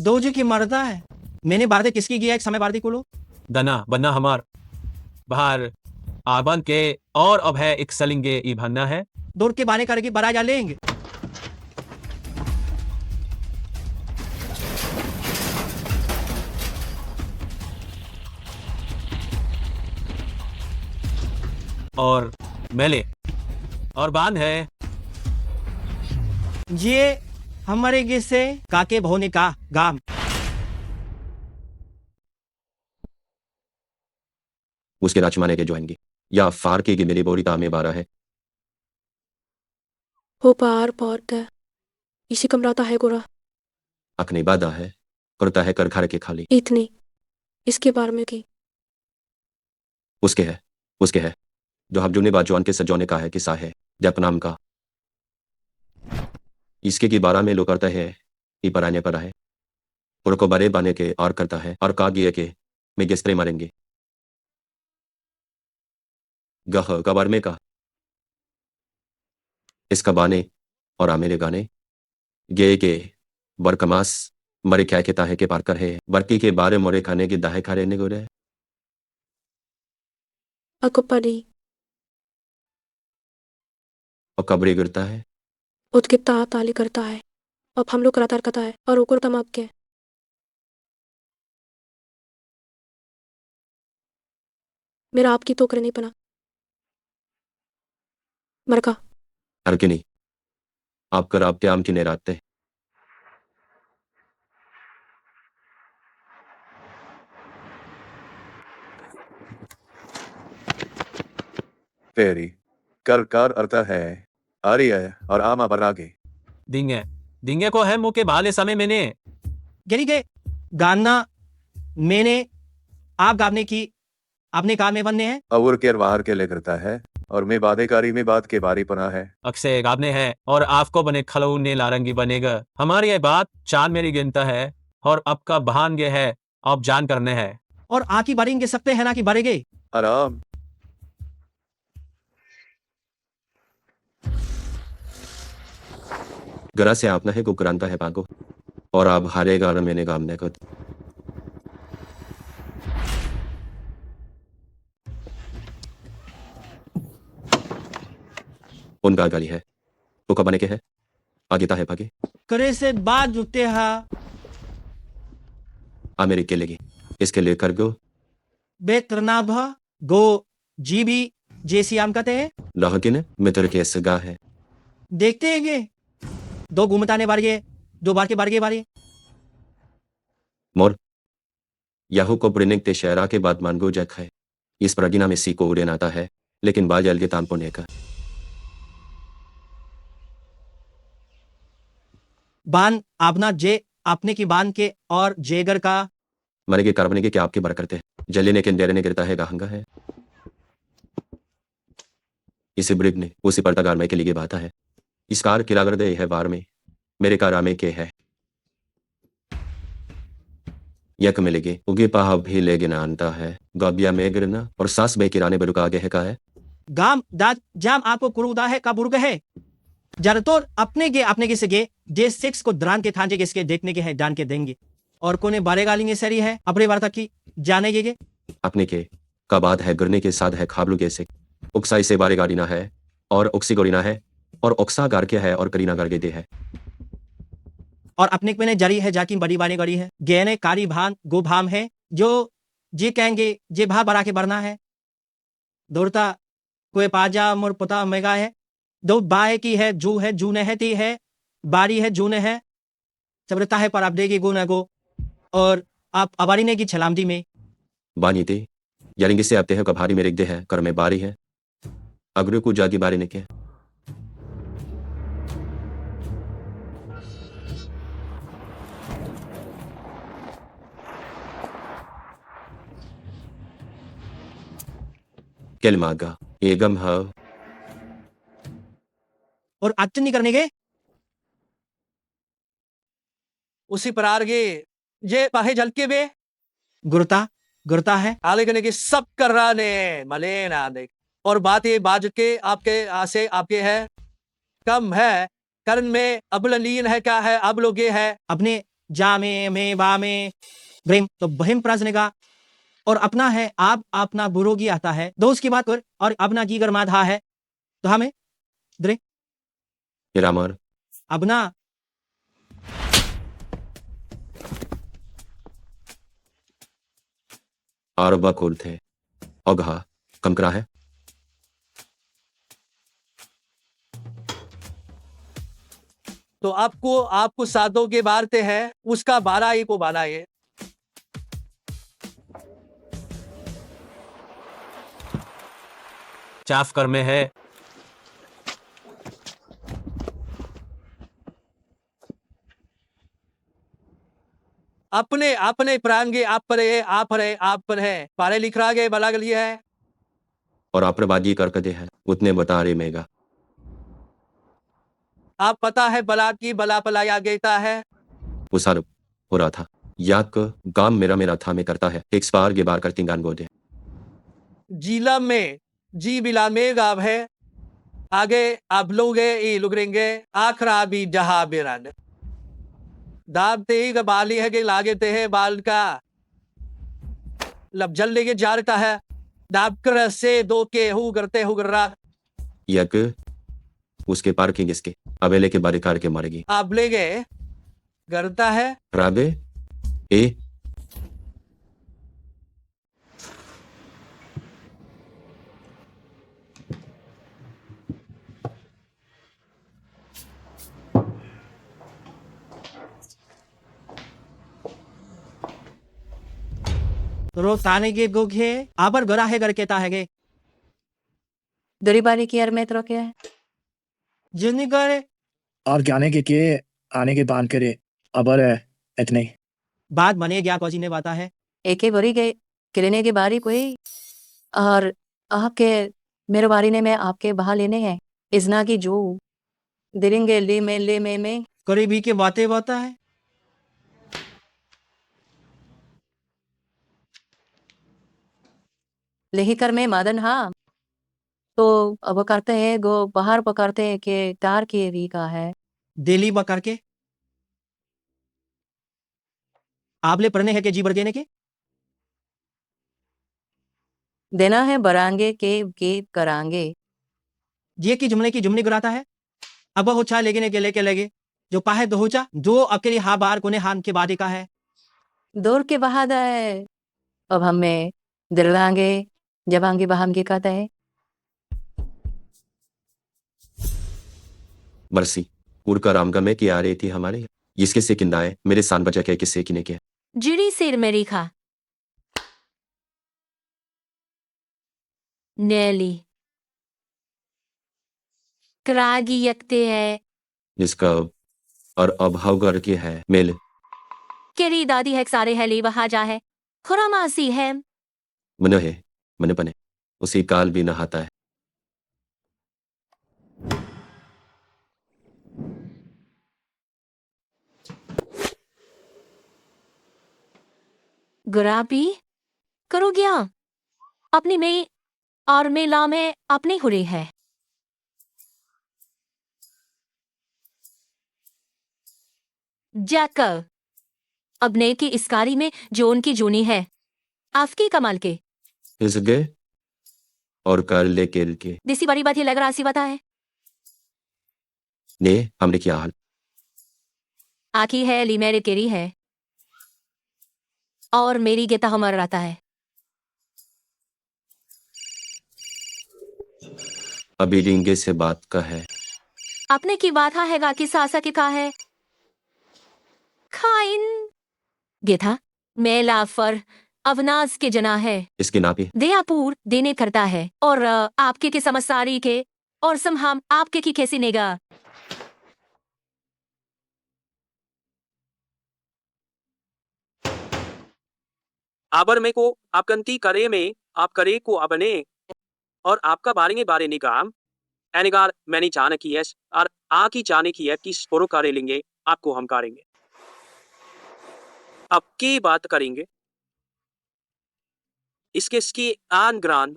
दो जी की मरदा है मैंने बारदे किसकी किया एक समय बारदी को लो दना बन्ना हमार बाहर आबन के और अब है एक सलिंगे ई भन्ना है दौड़ के बाने करेगी बरा जा लेंगे और मेले और बांध है ये हमारे गे से काके भोने का गाम उसके राजमाने के जोएंगे या फार की मेरी बोरी काम में बारा है हो पार पौध इसी कमराता है गोरा अखनी बादा है करता है कर घर के खाली इतनी इसके बारे में की उसके है जो हम जुने बाजवान के सजौने का है किस्सा है जप नाम का इसके की बारह में लो करता है ये पराने पर है और को बरे बाने के और करता है और का गिए के मैं गेस्त्रे मारेंगे गह कबर में का इसका बाने और आमेरे गाने गे गे बरकमास मरे क्या के ताहे के पार कर है बरकी के बारे मोरे खाने के दाहे खा रहने गोरे Ako pari. और कबरे गिरता है उसके ता ताली करता है अब हम लोग करातार कथा है और ओकर तमाक के मेरा आपकी तो करे नहीं पना मरका हर के नहीं आप कर आप क्या आम की नेराते फेरी कर अर्थ है आर्य और आमा बरागे दिंगे दिंगे को है मुंह के भाले समय मैंने गिरी के गाना मैंने आप गाने की आपने काम में बनने हैं और के बाहर के ले करता है और मैं बाधेकारी में बात के बारी पना है अक्से गाबने हैं और आपको बने खलऊ ने लारंगी बनेगा हमारी ये बात चांद मेरी गिनता है और अब का बहान गे है अब जान करने हैं और आकी बारेंगे सकते हैं ना कि बारेगे आराम गरा से आपना है कुकरांता है पागो और आप हारेगा और मैंने काम ने को उनका गाली है वो कब बने के है आगे ता है भागे करे से बाद जुटे हा आ मेरी के लेगी इसके लिए कर गो बेतरना भा गो जीबी जेसी आम कहते हैं लाह के ने मैं तेरे के सगा है देखते हैं ये दो घूमताने बारे दो बार के बारे मोर याहू को प्रिनिक ते शहरा के बाद मानगो जख है इस प्रगिना में सी को उड़े नाता है लेकिन बाज अलगे ताम पुण्य का बान आपना जे आपने की बान के और जेगर का मरे के कार्बने के क्या आपके बर करते जले ने के डेरे ने गिरता है गाहंगा है इसे ब्रिग ने उसी पर्तगार में के लिए बाता है इस कार किरागर दे है वार में मेरे कार आमे के है यक मिलेगी उगे पाहा भी ले गिना अंता है गबिया में गिरना और सास बे किराने बरुका आगे है का है गाम दाद जाम आपको कुरुदा है का बुर्ग है जरतोर अपने के सगे जे 6 को द्रान के थांजे के इसके देखने के है डान के देंगे और कोने बारे गालिंगे सरी है अपने वार्ता की जाने के अपने के का बाद है गिरने के साथ है खाबलू के से उक्साई से बारे गाड़ीना है और उक्सी गोरीना है और उक्सा गार के है और करीना गार के दे है और अपने में जरी है जाकी बड़ी बाने गड़ी है गहने कारी भान गो भाम है जो जे कहेंगे जे भा बरा के बरना है दौड़ता कोई पाजा मोर पोता मेगा है दो बाहे की है जू ने है ती है बारी है जू ने है चबरता है पर आप देगी गो न गो और आप अबारी ने की छलामती में बानी ते यारिंगे से आपते है कभारी मेरे दे है कर में बारी है अगरू को जागी बारी ने के केलमागा एगम हा और अच्चन नहीं करने के उसी पर आगे ये पाहे झलके वे गुरता है आले करने की सब कर रहा ने मले ना देख और बात ये बाज के आपके आसे आपके है कम है करण में अबलीन है क्या है अब लोग ये है अपने जा में बा में ब्रेम तो बहिम प्राजने का और अपना है आप अपना बुरोगी आता है दोस्त की बात कर और अपना की गर्माधा है तो हमें द्रे रामर अपना आरबा खोल थे अगहा कमकरा है तो आपको साधों के बारते हैं उसका 12 ही को बाना ये चाफ कर में है अपने अपने प्रांगे आप पर है आप पर है पारे लिख रहा गए बला गली है और आप्रबाजी करकते हैं उतने बता रहे मेगा आप पता है बला की बला पलाया गेता है उसार हो रहा था याद को गाम मेरा था में करता है एक बार के बार करती गान गोदे जिला में जी बिलान में गाब है आगे आप लोगे ई लुगरेंगे आखरा भी जहा बिरान दाबते ही का बाली है कि लागे ते है बाल का लब जल लेके जा रहा है दाब कर से दो के हु करते हु कर रहा यक उसके पार्किंग इसके अबेले के बारे कार के मारेगी आप ले गए करता है राबे ए रो ताने के गोगे आबर गरा है गर केता है गे दरीबारी की यार मैं तो क्या है जिन्नी करे और जाने के आने के बांध करे अबर है इतने बात बने क्या कोची ने बाता है एके बरी के किरने की बारी कोई और आपके मेरे बारी ने मैं आपके बहा लेने हैं इजना की जो दिरेंगे ले में करीबी के बातें बाता है लेही कर में मादन हाँ तो अब करते हैं गो बाहर पकड़ते हैं कि तार की री का है दिल्ली बकर के आपले पढ़ने है के जी बर देने के देना है बरांगे के करांगे ये की जुमने गुराता है अब हो चा लेगे के लेके लगे जो पाहे दो होचा जो अकेले हा बार कोने हान के बादे का है दौड़ के बहादा है अब हमें दिलांगे जबांगे बहाम के कहता है बरसी उड़कर रामगढ़ में की आ रही थी हमारे इसके से किंदाए मेरे सान बचा के किससे किने के जिरी सिर मेरी खा नेली करागी यकते है जिसका और अभावगर की है मेल केरी दादी है सारे है ली वहा जा है खुरामासी है मनो है मन पने उसी काल भी नहाता है गुराबी करो गया अपनी में और मेला में अपनी हुरी है जैकर अब ने की इसकारी में जो उनकी जूनी है आपकी कमाल के इस गए और कर ले केल के देसी बड़ी बात ही लग रहा सी बता है ने हमने क्या हाल आखी है ली मेरे केरी है और मेरी गेता हमारा रहता है अभी रिंगे से बात का है अपने की बात है गा कि सासा की का है खाइन गेथा मेला फर अवनाज के जना है इसकी नापी दयापूर देने करता है और आपके के समसारी के और समहाम आपके की कैसी नेगा आबर में को आप कंती करे में आप करे को अपने और आपका बारे निगाम एनिगार मैंने जान की है और आ की जाने की है कि स्पोरो करे लेंगे आपको हम करेंगे अब की बात करेंगे इसकी आन ग्रान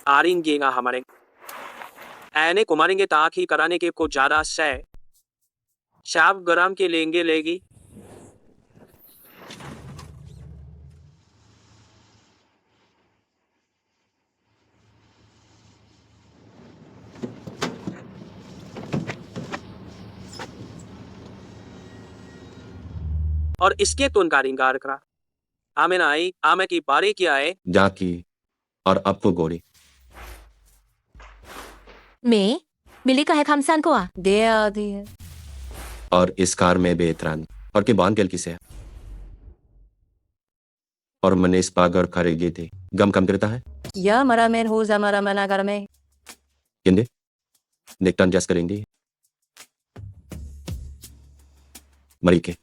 आरेंगे हमारे ऐने को मारेंगे ताकि कराने के को ज्यादा से शाब गरम के लेंगे लेगी और इसके तुन कारिंगार करा आमे ना आई आमे की बारी क्या है जाकी और आपको गोरी मैं मिली का है खमसान को आ दे आधी है और इस कार में बेतरान और के बांध गेल किसे है और मने इस पागर खरीदी थी गम कम करता है या मरा मेर हो जा मरा मना कर में किंदे निकटन जस करेंगे मरी के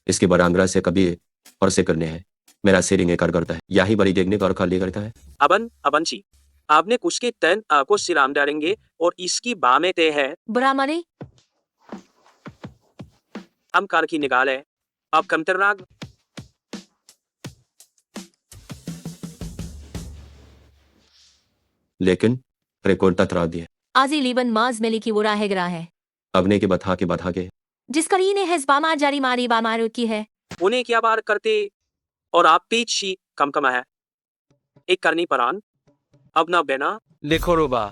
इसके बरांगरा से कभी और से करने हैं मेरा सेरिंग कर करता है यही बड़ी देखने का और खाली करता है अबन सी आपने कुछ के तन को सिराम डालेंगे और इसकी बामें तय है बुरा मारे हम कार की निकाल है अब कमतर राग लेकिन रिकॉर्ड ततरा दिए Azi liban maz meliki wura है gra है अबने के बथा के जिस करी ने हैजबामा जारी मारी बामारू की है उन्हें क्या बार करते और आप पीछी कम कम है एक करनी परान अब ना बेना लिखो रुबा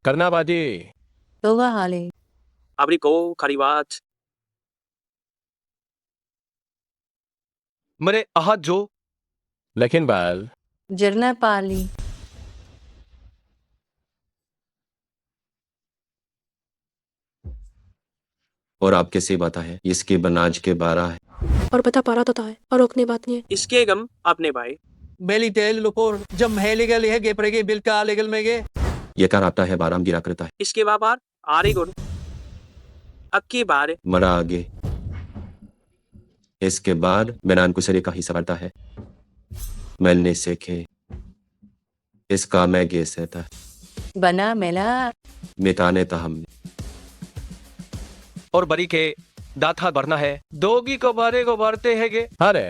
करना बाजी Toga hale. अबरी को खरीवात मरे अहद जो लेकिन बाल Jirna pali. और आपके से बता है इसके बनाज के 12 है और बता पा रहा था है और रोकने बात नहीं है इसके गम अपने भाई मेली तेल लुकोर जब महलेगल है गे परेगे बिल का लेगल में गे ये का राबता है बाराम गिरा करता है इसके बाबार आरे गुण अक्की बार मरा आगे इसके बाद बेनान कुसरे का हिस्सा करता है मैंने सीखे इसका मैं गे सहता Bana mela. मिटाने था हमने और बरी के दाथा भरना है दोगी को बारते है गे अरे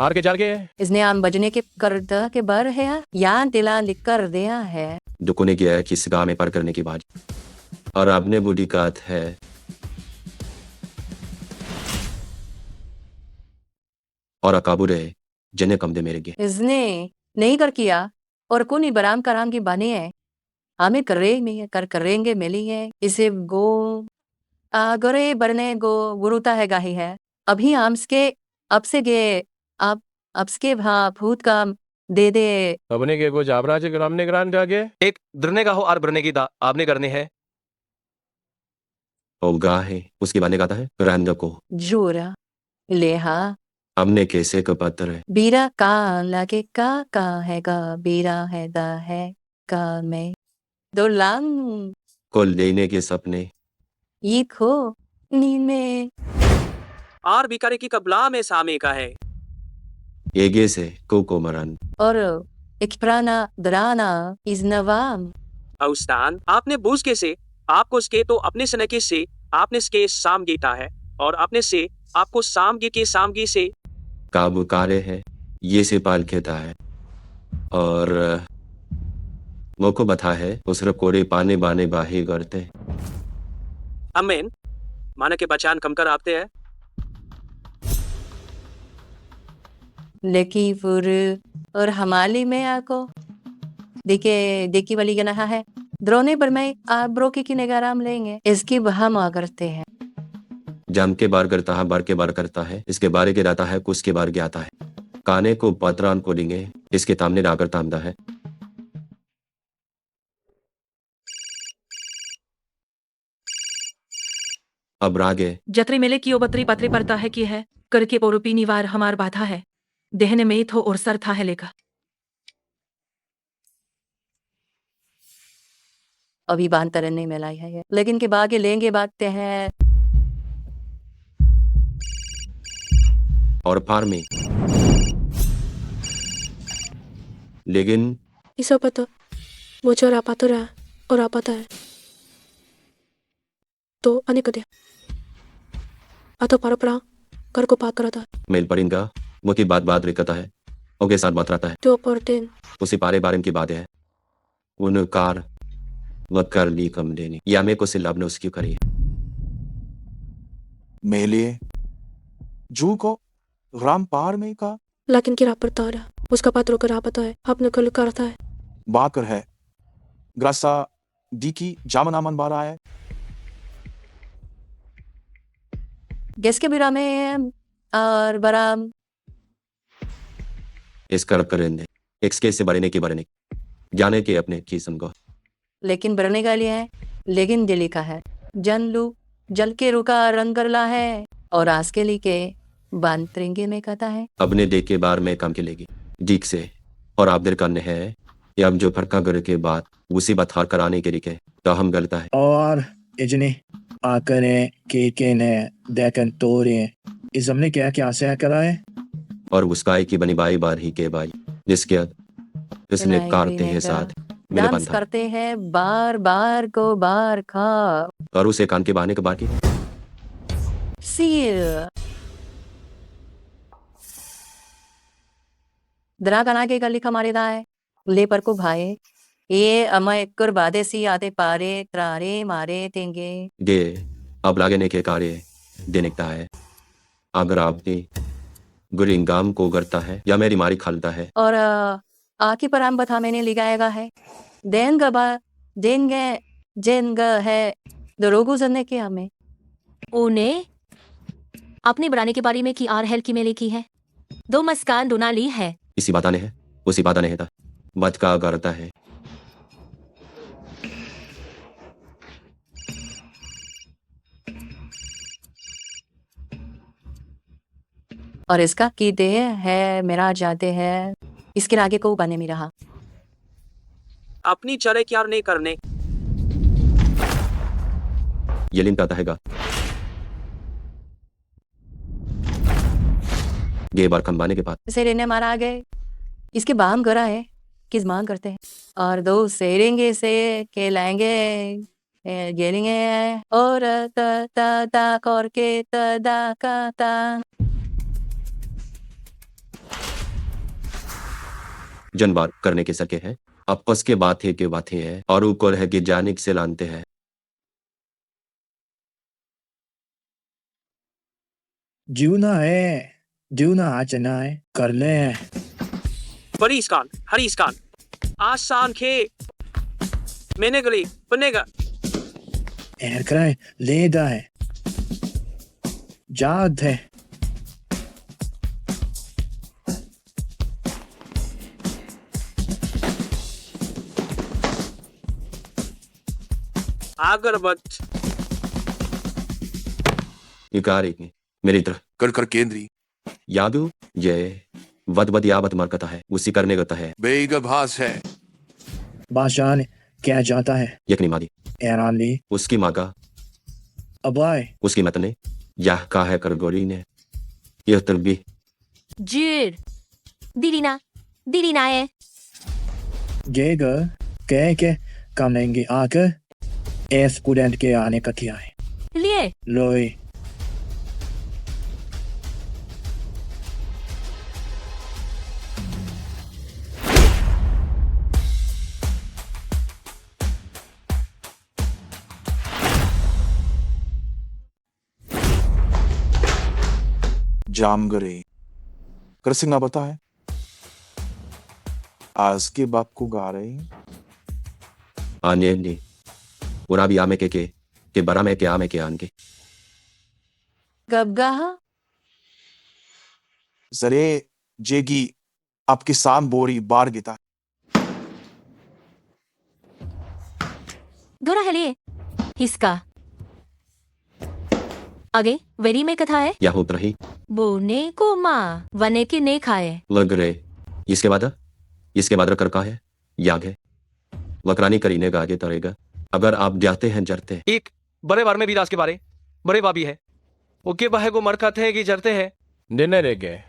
हार के चार के इसने आम बजने के करदा के बर है यान तिला लिख कर दिया है दुकुने गया है किस गाँव में पर करने की बात और आपने बूढ़ी कात है और अकाबू रहे जने कम दे मेरे गे इसने नहीं कर किया और कुनी बराम कराम की बने है हमें करे में कर करेंगे मिली है इसे गो गोरे बरने गो गुरुता है गाही है अभी हमसके अब से गे अब के भा भूत का दे दे अपने के को जाबरा से ग्राम ने ग्रान जागे एक दरने का हो और बरने की दा आपने करने है और गा है उसके बाने गाता है रंद को जोरा लेहा हमने कैसे का पत्र है बीरा का लगे का है गा बीरा है दा है का में दो लांग को लेने के सपने ये खो नींद में आर बिकारे की कबला में सामे का है एगे से को मरन और एक प्राणा दराना इस नवाम औस्तान आपने बूझ के से आपको स्के तो अपने सनके से आपने स्के साम गीता है और अपने से आपको सामगी के सामगी से काबू कारे है ये से पाल खेता है और मोको बता है उसर कोरे पाने बाने बाही करते अमेन माना के बचान कम कर आते हैं लकीपुर और हमाली में आको देखी वाली गना है द्रोने पर मैं आप ब्रोके की निगाराम लेंगे इसकी बहा मुआ करते हैं जम के बार करता है बार के बार करता है इसके बारे के रहता है कुछ के बार के आता है काने को पत्रान को लेंगे इसके तामने डाकर तामदा है अब रागे जत्रे मेले की बत्री पत्रे पड़ता है कि है करके पोरुपी निवार हमार बाधा है देहने में थो और सर था है लेका अभी बांध तरन नहीं मिलाई है ये। लेकिन के बागे लेंगे बागते हैं और पार में लेकिन इसे पता वो चोर आपातो रहा और आपाता है तो अनेक दे आतो परपरा कर को पाक करता है मेल पड़ेगा वो की बात रिकता है ओके साथ बात रहता है जो परतेन उसी पारे बारे की बातें है उन कार वह कर ली कम देनी या मेरे को सिलाब ने उसकी करी है मेले जू को राम पार में का लेकिन किरा पर तारा उसका पात्रों का पता है अपने कल करता है बाकर है ग्रासा दीकी जामनामन बारा है गैस के बिरा में और बराम इस कर करेंगे एक्सके से बरने के बरने जाने के अपने किस्म को लेकिन बरने का लिया है लेकिन दिली का है जन लू जल के रुका रंग करला है और आस के लिए के बांतरेंगे में कहता है अपने देख के बार में काम के लेगी ठीक से और आप दिल करने हैं या अब जो फरका कर के बाद उसी बात हार कराने के लिए तो हम गलता है और इजने आकने के ने देखन तोरे इस हमने क्या क्या से करा है और उसका की बनी बाई बार ही के बाई जिसके इसने सुनाई काटते देने हैं का। साथ मेरे डांस बंधा करते हैं बार बार को बार खा और उसे कान के बहाने के बाकी सील दरा कना के गली हमारे दाए ले पर को भाई ये अमय कुर्बादे सी आते पारे त्रारे मारे देंगे गे अब लागने के कार्य दिनकता है अगर आपने गुरिंगाम को करता है या मेरी मारी खालता है और आकी पर हम बता मैंने लिगाएगा है देंगा बा देंगे जेंगा है दरोगु जन्ने के हमें उन्हें अपने बनाने के बारे में की आर हेल की मेले की है दो मस्कान डोना ली है इसी बात है उसी बात नहीं था बद का करता है और इसका की दे है मेरा जाते है इसके आगे को बने में रहा अपनी चरे क्या नहीं करने ये लिन कहता हैगा गे बार खंबाने के बाद सेरे ने मारा गए इसके बाम गरा है किस मांग करते हैं और दो सेरेंगे से के लाएंगे गेलेंगे और त ता ता करके त दा का ता जनबार करने के सके हैं आपस के बातें हैं और ऊपर है कि जानिक से लानते हैं जूना है जूना आचना है कर ले हरीस खान आसान खे मैंने गली बनेगा एर कराए लेदा है जाद है आगर बच युकारी मेरी तरह कर कर केंद्री यादू ये वद यावत मरकता है उसी करने गता है बेग भास है बादशाह ने क्या जाता है यकनी मादी एरान ली उसकी माँ का अबाय उसकी मत ने यह का है कर गोरी ने यह तरबी जीर दीरीना है गेगा कह के काम लेंगे आकर ए स्टूडेंट के आने का क्या है लिए लोई जामगरे कर सिंह बता है आज के बाप को गा रहे आने ली उरा भी आमे के बरा में के आमे के आन के कब गहा जरे जेगी आपके साम बोरी बार गिता गोरा है लिए हिसका आगे वेरी में कथा है या होत रही बोने को माँ वने के ने खाए लग रहे इसके बाद कर का है याग है वकरानी करीने का आगे तरेगा अगर आप जाते हैं जरते हैं एक बड़े बार में भी दास के बारे बड़े बाबी है वो के बाहे को मरकत है कि जरते हैं निर्णय रह गए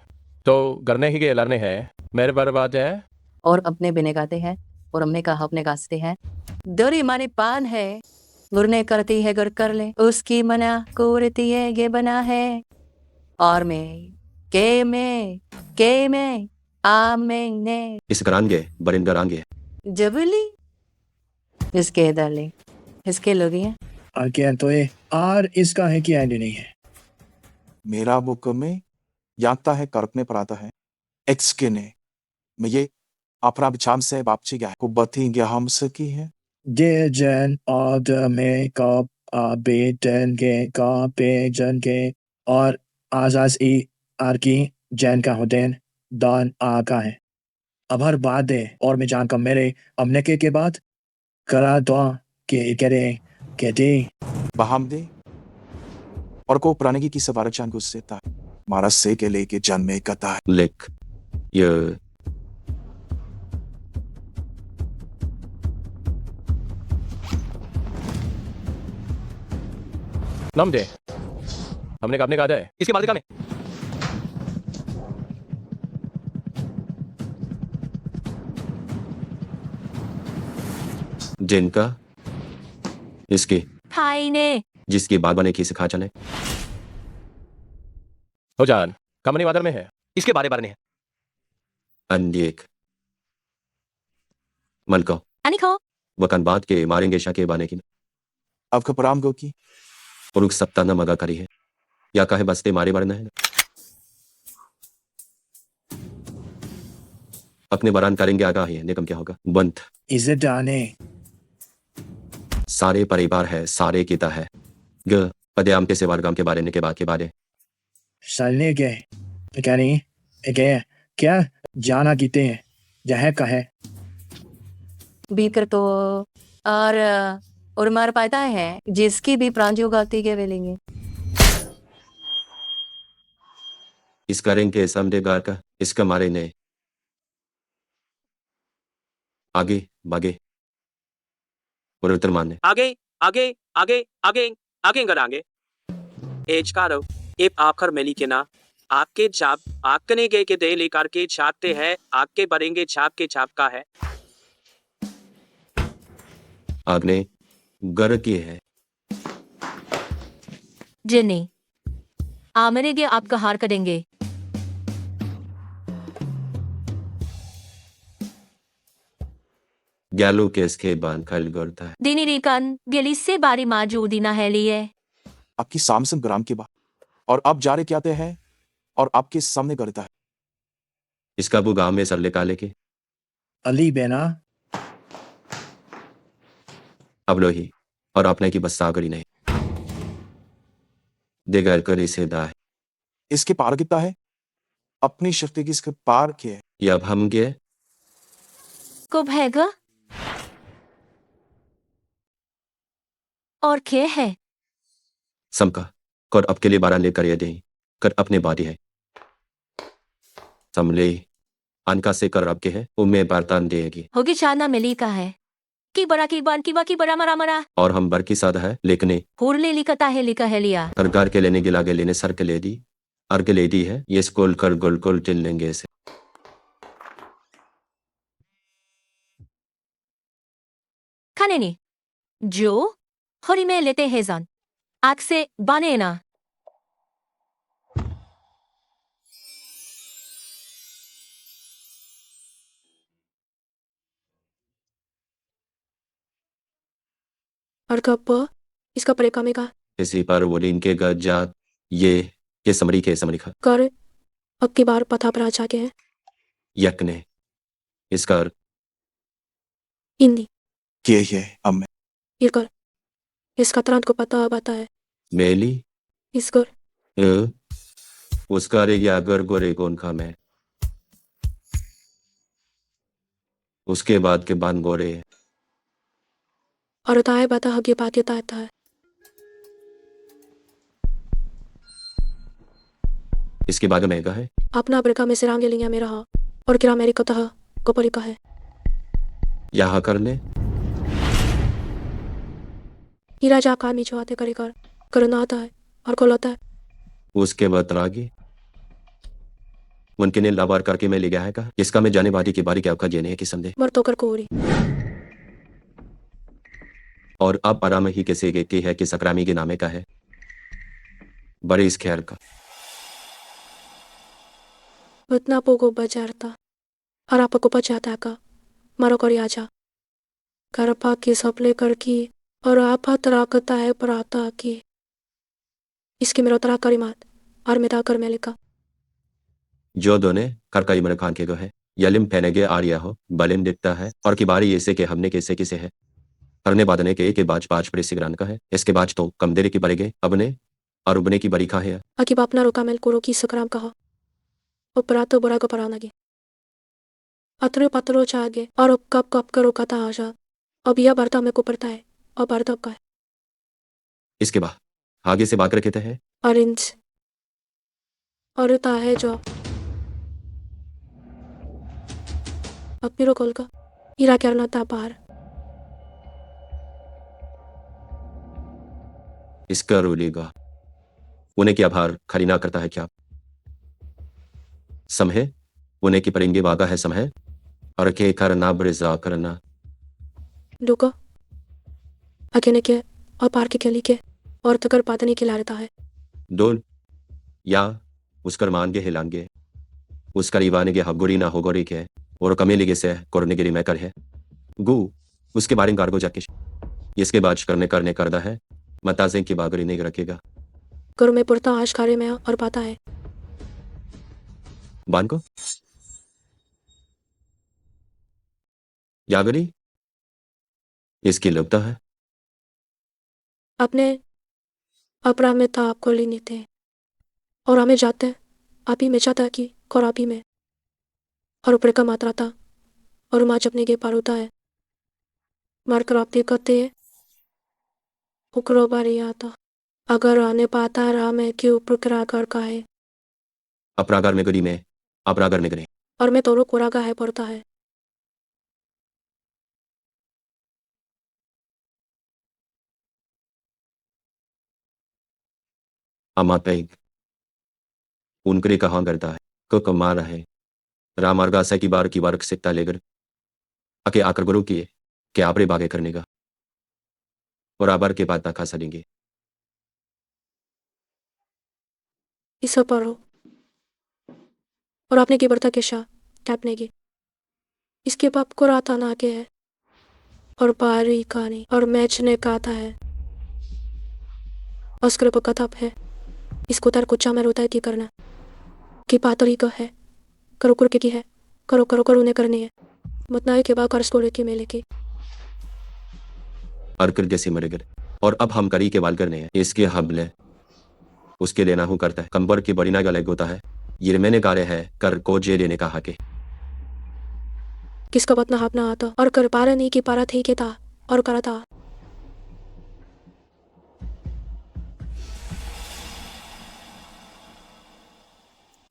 तो करने ही के लड़ने हैं मेरे बारे बात है और अपने बिने गाते हैं और हमने कहा अपने गाते हैं दरी माने पान है गुरने करती है गर कर ले उसकी मना कोरती है ये बना है और में आ में ने इस करांगे बरिन करांगे जबली इसके दरले इसके लोग हैं आगे तो ये आर इसका है कि एंड नहीं है मेरा बुक में यागता है करकने पर आता है एक्स के ने मैं ये अपना बिछाम से बापची गया को बती गया हम सकी है दे जन और में कप बेटन के का पे जन के और आजाज ई आर की जैन का हुदैन दान आ का है अब हर बात दे और मैं जान का मेरे अमने के बाद करा दुआ के करे के दे बहाम दे और को पुराने की सवारक जान को उससे था मारा से के लेके जन्मे कता है लिख ये नाम दे हमने का अपने कहा है इसके मालिका में जिनका इसकी हाय ने जिसकी बात बने की सिखा चले हो जान कमनी वादर में है इसके बारे बारे है अंधेक मन को Aniko, Wakan baat ke marenge shake bane ki. आपका पराम गो की Uruk sapta na maga kari hai. या काहे बसते मारे मरना है अपने बरान करेंगे आगा ही है निकम क्या होगा बंत Izidane. सारे परिवार है सारे किता है ग पदयाम के सेवारगाम के बारे ने के बारे Salnege. Gani. Ege. क्या जाना कीते हैं जहाँ का है बीत कर तो और मार पाता है जिसकी भी प्रांजो गाती के वेलेंगे इस करेंगे समझे गार का इसका मारे ने आगे बागे और उत्तर मानने आगे आगे आगे आगे आगे करांगे एज कारो एप आखर मेली के ना आपके छाप आकने के दे लेकर के छापते हैं आपके बरेंगे छाप के छाप का है आगने गर की है Jenny. आमरेगे आपका हार करेंगे गैलू के इसके बान खल करता है Dini rikan, gelisse bari majoodi na है लिए आपकी सामसन ग्राम के बाद और आप जा रहे क्या आते हैं और आपके सामने करता है इसका वो गांव में सरले काले के अली बेना अब लो ही और आपने की बस सागरी नहीं देगर कर इसे दा है इसके पार कितना है अपनी शक्ति की इसके पार क्या है ये अब हम गए कब हैगा और क्या है समका कर अब के लिए बारह लेकर ये दे कर अपने बादी है समले अनका से कर अब के है उम्मे बर्तन देगी होगी चाना मिली का है की बड़ा की बान की बड़ा मरा मरा और हम बर की साधा है लेकिन हुर ले लिखता है लिखा है लिया सरकार के लेने गिला के लेने सर के ले दी अर्ग ले दी है ये स्कूल कर गोल गोल टिल लेंगे इसे खाने नहीं जो हरी में लेते हैं जान आग से बाने ना और कब इसका परेकामेगा इसी पर वो इनके गजात ये समरी के समरी खा कर अब की बार पता पर आ जाके है यक ने इसका हिंदी क्या है अब मैं ये कर इसका तुरंत को पता आता है मेली इस कर उसका रे या अगर गोरे कौन खा मैं उसके बाद के बान गोरे और ताए बता हगी बात ये ताता है इसके बाद मेगा है अपना अब्रिका में सिरांगे लिया मेरा हा और किरा मेरी कतः कोपरी का है यहाँ करने हीरा जा काम ही जो आते करे कर करना आता है और खोलता है उसके बाद रागी उनके ने लावार करके मैं ले गया है का इसका मैं जाने वाली की बारी क्या का जेने है कि संदेह मर तो कर कोरी और अब आराम ही कैसे गे की है कि सकरामी के नामे का है बड़े इस ख्याल का उतना पोगो बजारता और आपको बचाता का मारो करी आजा करपा की सपले कर की और आप तराकता है पर आता की इसकी मेरा तरा करी मात और मेरा कर मैं लिखा जो दोने करका इमर खान के गो है यलिम पहनेगे आर्या हो बलिम दिखता है और की बारी ऐसे के हमने कैसे किसे है करने बादने के बाज पाँच पड़े सिगरान का है इसके बाज तो कम देरी की बरेगे अबने और उबने की बरी खा है अकी बाप ना रोका मेल को रोकी सकराम कहा और परा तो बुरा को परा नगे अतरे पतरो चागे और अब कब करो कथा आशा अब यह बर्ता में को पड़ता है और बर्तब का है इसके बाद आगे से बात रखे हैं ऑरेंज और ता है जो अब मेरो कॉल का हीरा करना था बाहर इसका रोलेगा उन्हें क्या भार खरी ना करता है क्या समहे उन्हें की परेंगे वागा है समहे और के करना ब्रिजा करना लुको अकेले के और पार के केली के और तकर पातनी खिला रहता है डोल या उसकर मानगे हिलांगे उसका रीवाने के हगुरी ना होगोरी के और कमे लिगे से कोरने गिरी मैं कर है गु उसके बारे में गार्गो जाके इसके बाद करने करदा है मताजे की बागरी नहीं रखेगा करो में पुरता आशकारे में और पाता है बान को यागरी इसकी लगता है अपने अपरा में था आपको लेने थे और हमें जाते आप ही में चाहता कि और आप ही में और ऊपर का मात्रा था और माच अपने के पार होता है मार कर आप कहते हैं उकरो बारी आता अगर आने पाता रहा मैं क्यों ऊपर करा कर का है अपरागर में गरी में अपरागर में गरी और मैं तोरो कोरागा है पड़ता है अमा पैग उनकरे कहाँ करता है को कमा रहा है रामार्गा ऐसा की बार सिकता लेकर अके आकर गुरु किए कि आपरे बागे करने का और आबार के बाद ना खा सकेंगे इस पर हो और आपने की बढ़ता के शाह टैपने की इसके बाप को रात आना के है और बारी कहानी और मैच ने कहा है अस्कर पर कथप है इसको तार कुचा में रोता है की करना की पातरी का है करो कुर के की है करो करो करो ने करनी है मतनाए के बाद कर्ज को लेके मेले की अर्कर जैसे मरेगर और अब हम करी के वाल करने हैं इसके हबले उसके लेना हूं करता है कंबर की बड़ी ना गलत होता है ये मैंने गारे है कर को जे देने कहा के किसका बतना हाथ ना आता और कर पारा नहीं की पारा थी के था और करा था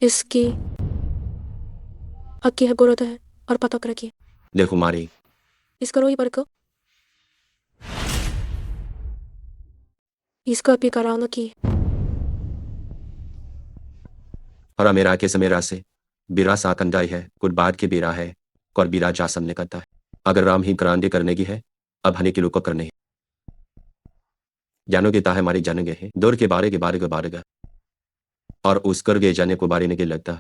इसकी अक्की है गोरत है और पतक रखी देखो मारी इसका रोई पर को इसका भी कराना की हरा मेरा के समेरा से बिरा सा कंदाई है कुछ बाद के बिरा है और बिरा जासम ने करता है अगर राम ही करांडे करने की है अब हने किलो को करने है जानोगे ता है हमारी जानेंगे है दौर के बारे का और उस कर गए जाने को बारे नहीं लगता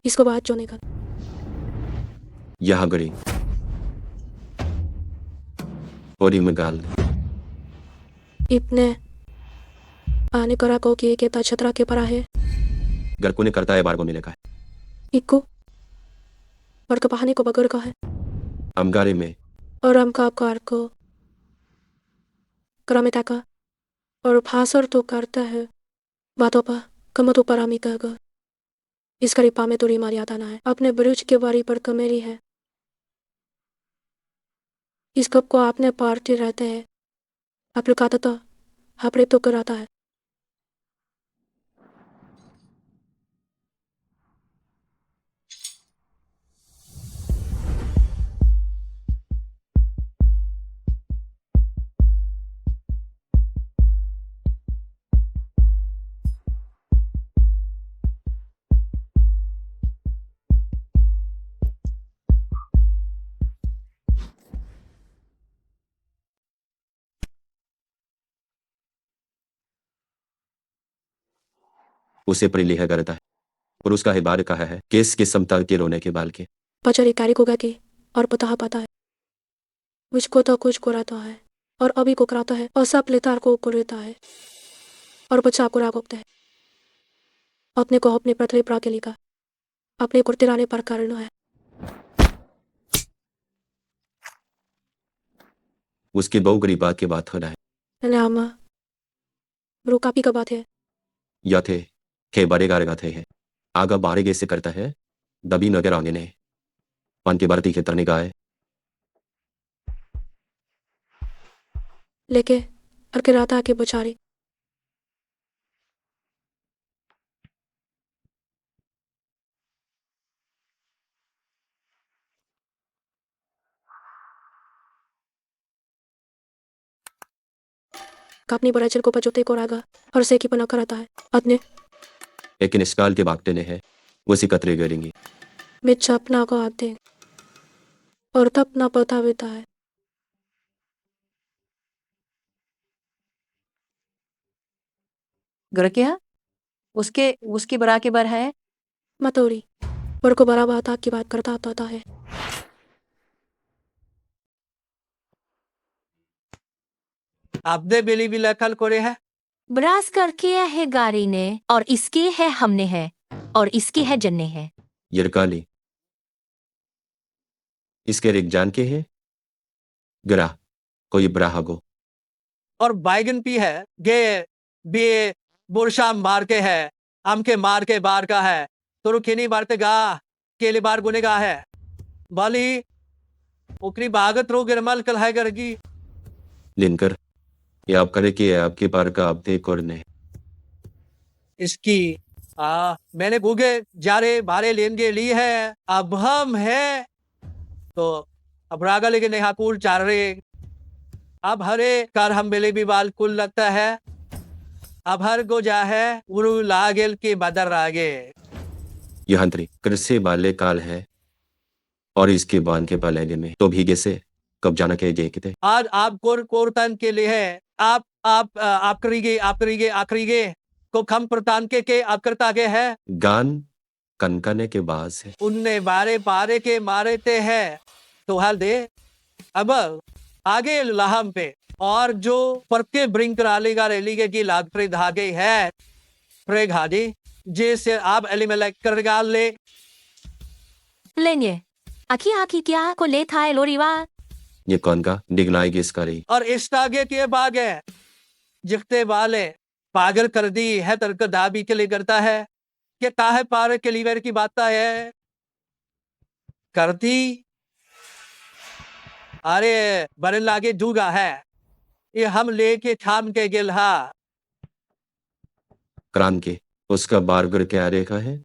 इसको बात जो नहीं कर यह गरी और में गाल इतने आने करा को कि के छतरा के परा है घर को ने करता है बार को मिलेगा इको और का बहाने को बगर का है अमगारे में और हम का कार को करमिता का और फासर तो करता है बातों पर कमतों पर आमी कहेगा इस करीपा में तो रीमार याद आना है अपने ब्रिज के बारी पर कमेरी है इस कप को आपने पार्टी रहते हैं आप लोग आता था आप तो कराता है उसे परिलिह करता है और उसका है बार कहा है केस के समता के रोने के बाल के पचरी कारी को गा की और पता है मुझको तो कुछ कराता है और अभी को कराता है और सब लेतार को कुरेता है और बच्चा को रागोकता है अपने को अपने पृथ्वी प्रा के लिखा अपने कुर्ते राने पर करना है उसकी बहु गरीब बात की बात हो रहा है नामा ब्रोकापी का बात है या थे के बड़े गारेगा थे है आगा बारे गे से करता है दबी नगर आगे ने पान के भरती खेतर निगाहे लेके और के राता के बचारी अपनी बराचल को बचोते को रागा और से की पना कराता है अपने लेकिन इस काल के बागते ने है उसी कतरे करेंगी मिर्च अपना को आते और तब ना पता बेता है घर क्या उसके उसकी बरा के बर है मतोरी पर को बड़ा बात की बात करता आता है। आपने बिली भी लखल करे है ब्रास कर किया है गाड़ी ने, और इसकी है हमने है, और इसकी है जन्ने है। यरकाली इसके रिक जान के है गरा कोई ब्राहगो और बैगन भी है गे बे बुरशा मार के है आम के मार के बार का है तो खिनी बारते गा केले बार गुनेगा है बाली ओकरी बागत रो गिरमल कल है करगी लिनकर ये आप करे कि आपके पार का आप दे करने इसकी मैंने गूगे जारे बारे लेनगे ली है अब हम है तो अब रागा लेके नेहाकुल चार रे अब हरे कार हम बेले भी बाल कुल लगता है अब हर गो जा है उरु लागेल के बदर रागे यहंत्री कृषि बाल्य काल है और इसके बांध के पलेले में तो भीगे से कब जाना के देखते आज आप कोरतन के लिए है आप करीगे आखरीगे को खम प्रतान के आप करता के है गान कनकने के बाद से उनने बारे पारे के मारे ते है तो हाल दे अब आगे लहम पे और जो परके ब्रिंक रालेगा रेलीगे की लागप्रे धागे है प्रेग हाजी जैसे आप एलिमेलेक कर ले लेंगे आखी आखी क्या को ले था लोरीवा ये कौन का डिगनाएगी इसका रही और इस तागे के बागे जिखते वाले पागल कर दी है तर्क दाबी के लिए करता है कि काहे पारे के लीवर की बात है करती अरे बरन लागे जूगा है ये हम लेके थाम के गिलहा क्राम के उसका बारगर क्या रेखा है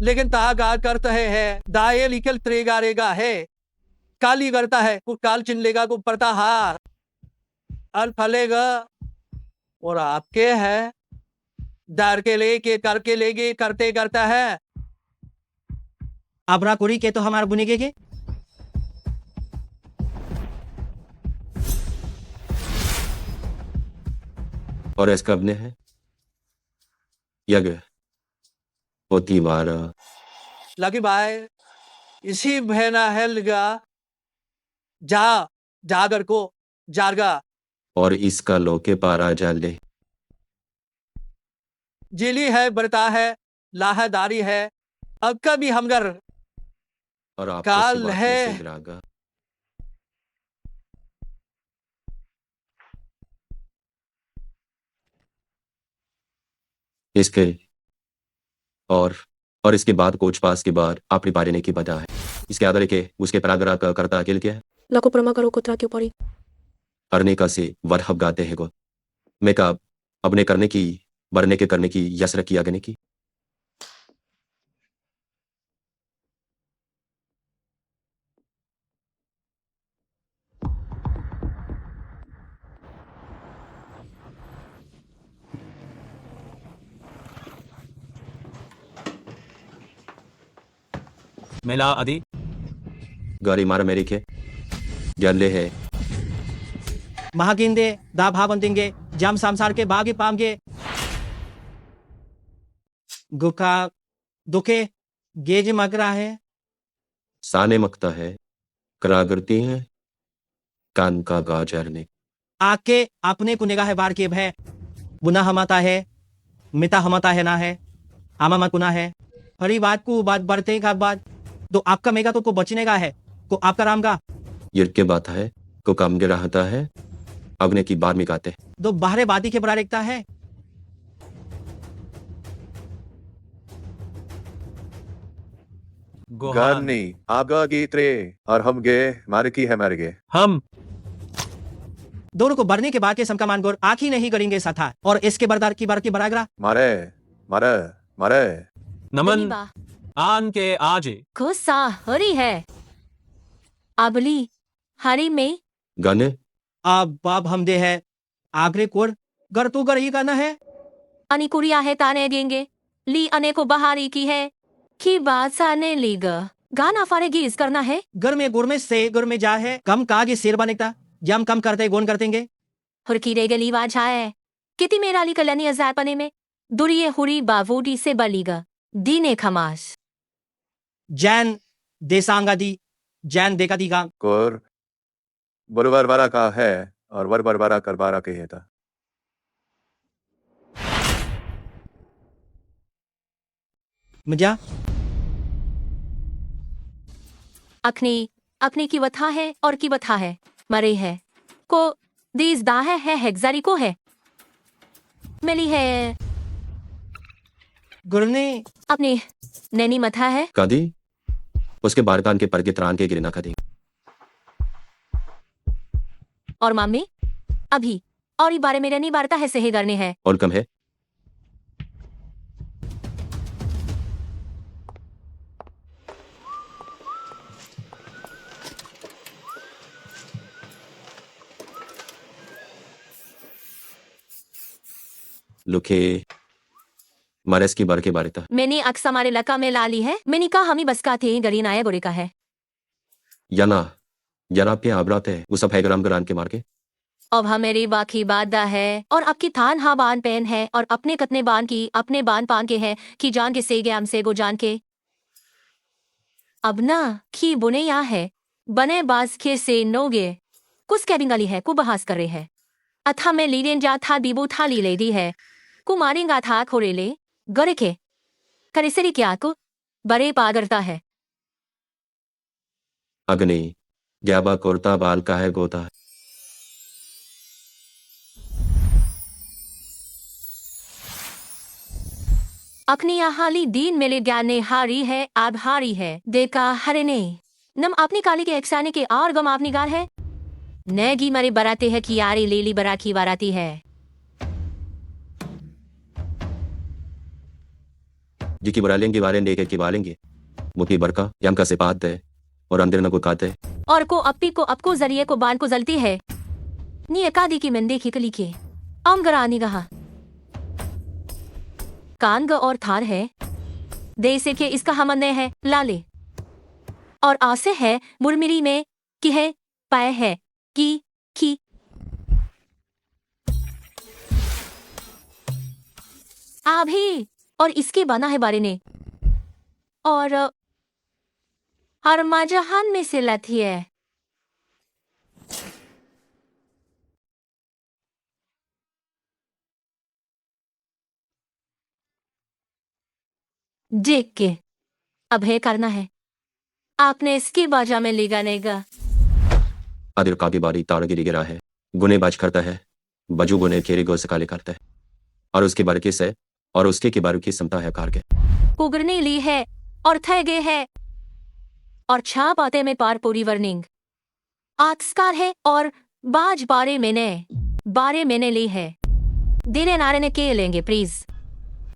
लेकिन तागा करता है दाए लिखल त्रेगा रेगा है काली करता है को काल चिन लेगा को पड़ता हार अल फलेगा और आपके है दार के लेके करके लेगे करते करता है आबरा कुरी के तो हमार बुनेगे के और इसका अपने है यज्ञ होती वारा लगी भाई इसी बहना है लगा जा जागर को जारगा और इसका लोके पारा जाल दे जिली है बरता है लाहदारी है अब का भी हमगर और आप काल है इसके और इसके बाद कोच पास के बाद आपने पारे ने की बता है इसके आधार के उसके परागरा का करता अकेले क्या है लाको प्रमा करो कुतरा के ऊपर अरने का से वरहब गाते हैं गो मैं का अपने करने की बरने के करने की यसर की आगने की मेला आदि गाड़ी मारा मेरी के जल्ले है महागिंदे दा भावंतिंगे जाम सांसार के बागे पामगे गुका दुखे गेज मग रहा है साने मकता है करागरती है कान का गाजर ने आके अपने को निगाह बार के भय बुना हमाता है मिता हमाता है ना है आमा मकुना है हरी बात को बात बढ़ते का बात तो आपका मेगा तो को बचने का है को आपका राम का ये के बात है को काम के रहता है अग्नि की बार मिकाते दो बाहरे बादी के बड़ा रेखता है गानी आगा गीतरे और हम गे मारे की है मारे गे हम दोनों को बढ़ने के बाद के समकामान गोर आँख ही नहीं करेंगे साथा और इसके बरदार की बार की बरागरा मारे मारे मारे नमन आन के आजे को सा हरी है आबली हरी में गाने अब बाब हम दे है आगरे कोर गर तो गर ही करना है अनिकुरिया है ताने देंगे ली अने को बहारी की है की बात साने लीगा गाना फारेगी इस करना है घर में गुर में से गुर में जा है कम कागे शेर बनेता जम कम करते गोन करतेंगे हुरकी रे गली वाजाए किति मेराली कलनी अजार पने में दुरिये हुरी बावूडी से बलीगा दीने खमास जैन देसांगा दी जैन देखा दी गांग कोर बरुबर बारा का है और वर बरबारा कर बारा के हेता मजा अखनी अखनी की वथा है और की वथा है मरे है को दीज दा है हेक्सारी को है मिली है गुर ने अपनी नैनी मथा है कादी उसके बारकान के पर के त्रान के गिरना कदी और मामी अभी और ये बारे में नहीं बारता है सही करने है और कम है लुखे मारेस की बार के बारे था मैंने अक्स हमारे लका में ला ली है मैंने कहा हम ही बस का थे गरीन आया गोरे का है याना पे आबराते है वो सब है ग्राम ग्रान के मार के अब हमेरी बाकी बादा है और आपकी थान हा बान पहन है और अपने कतने बान की अपने बान पान के हैं कि जान के सेगे हमसे गो जान के अब ना की बुने यहाँ है बने बाज के से नोगे कुछ कैबिंगाली है को बहास कर रहे है अथा में लीरें जा था बीबू था ली ले दी है को मारेंगा था खोरेले गरे के करेसरी क्या को बड़े पागरता है अग्नि ग्याबा कोरता बाल का है गोता अखनी हाली दीन मेले ज्ञाने हारी है आब हारी है देखा हरने नम अपनी काली के एकसाने के और गम अपनी गार है नैगी मरे बराते है कि यारी लेली बरा की बाराती है जी की बुरालेंगे वाले लेके की वालेंगे मुकी बरका यम का सिपात है और अंदर न को काते और को अपी को अपको जरिए को बान को जलती है नी एकादी की मंदे खिकली के अम गरानी कहा कान ग और थार है दे से के इसका हमने है लाले और आसे है मुरमिरी में कि है पाए है की आभी और इसके बना है बारे ने और हर माजहान में से लथी है देख के अब है करना है आपने इसकी बाजा में ले गानेगा आदिर कागी बारी ताड़ गिरी गिरा है गुने बाज करता है बजू गुने खेरी गो सकाले करता है और उसके बारके से और उसके के बारू की समता है कार के कुगरने ली है और थे गए है और छाप आते में पार पूरी वर्निंग आत्स्कार है और बाज बारे मैंने ली है देने नारे ने के लेंगे प्लीज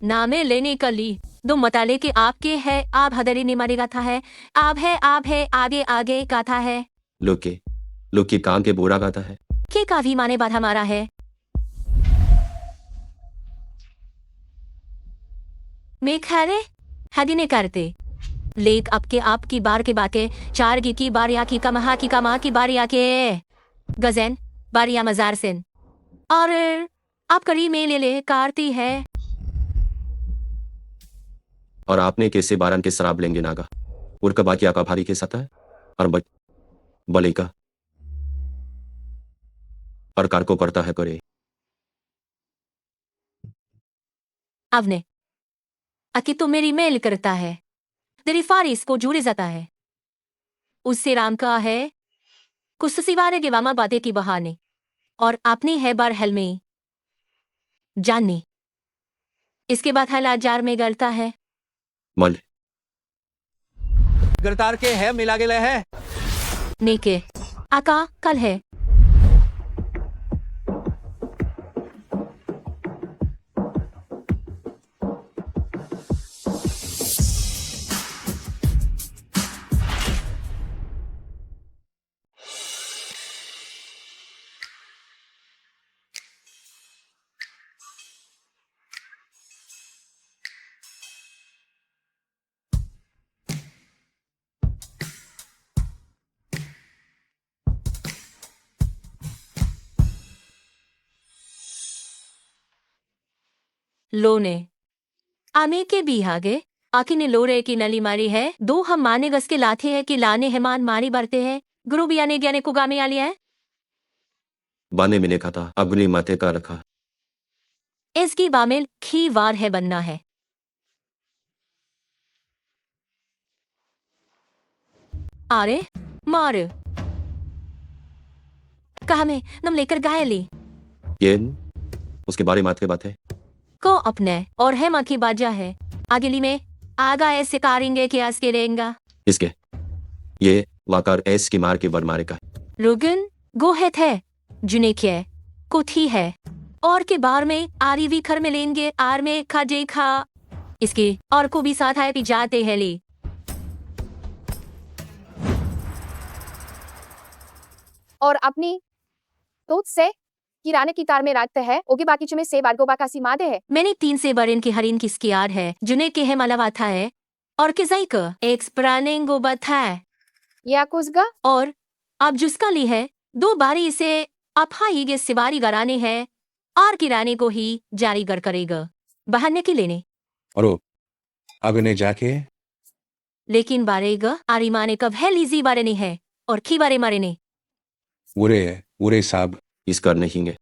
नामे लेने का ली दो मताले के आपके है आप हदरी ने मारेगा था है आप है आगे आगे गाथा है लोग की काम के बोरा गाता है के काफी माने बाद हमारा है मैं खैरे हदी ने करते लेक अब के आपकी बार के बाके चार की बार या की कमहा की कमा की बार या के गजैन बार या मजार सिन और आप करी में ले कारती है और आपने कैसे बारन के शराब लेंगे नागा उनका बाकी आका भारी के साथ है और बले का और कार को करता है करे अवने अकी तो मेरी मेल करता है तेरी फारिस को जुड़े जाता है उससे राम का है कुछ सिवारे के वामा बातें की बहाने और अपनी है बार हल में जानने इसके बाद हालात जार में गलता है मल गिरतार के है मिला गेले है नेके आका कल है लो ने आमे के भी आगे आखिर ने लो रे की नली मारी है दो हम माने गस के लाते हैं कि लाने हेमान मारी बरते हैं गुरु बियाने ज्ञाने को गामे आलिया है बाने मैंने कहा था अगली माते का रखा इसकी बामेल खी वार है बनना है आरे मार कहा में नम लेकर गाय ली ये उसके बारे में बात के बात है को अपने और है माँ की बाजा है आगेली में आगा ऐसे कारेंगे कि आज के रहेंगा इसके ये वाकार एस की मार के बर मारे का रुगन गोहेत है जुने क्या कुथी है और के बार में आरी भी खर में लेंगे आर में खा जे खा इसके और को भी साथ आए पी जाते हैं ली और अपनी तो से किराने की तार में रखते हैं ओके बाकी चुमे से बारगो बाकासी मादे है मैंने 3 से बरन की हरिन किसकी यार है जुने के है मलावाथा है और के जाई का एक स्प्रानेंगो बथा है या कुसगा और अब जिसका ली है 2 बारी इसे अपहा ही गे सिवारी गराने है और किराने को ही जारी कर करेगा बहाने की लेने और अगने जाके लेकिन बारेगा आरी माने कब है लीजी बारे नहीं है और खी बारे मारे ने उरे साहब इस कर नहीं गे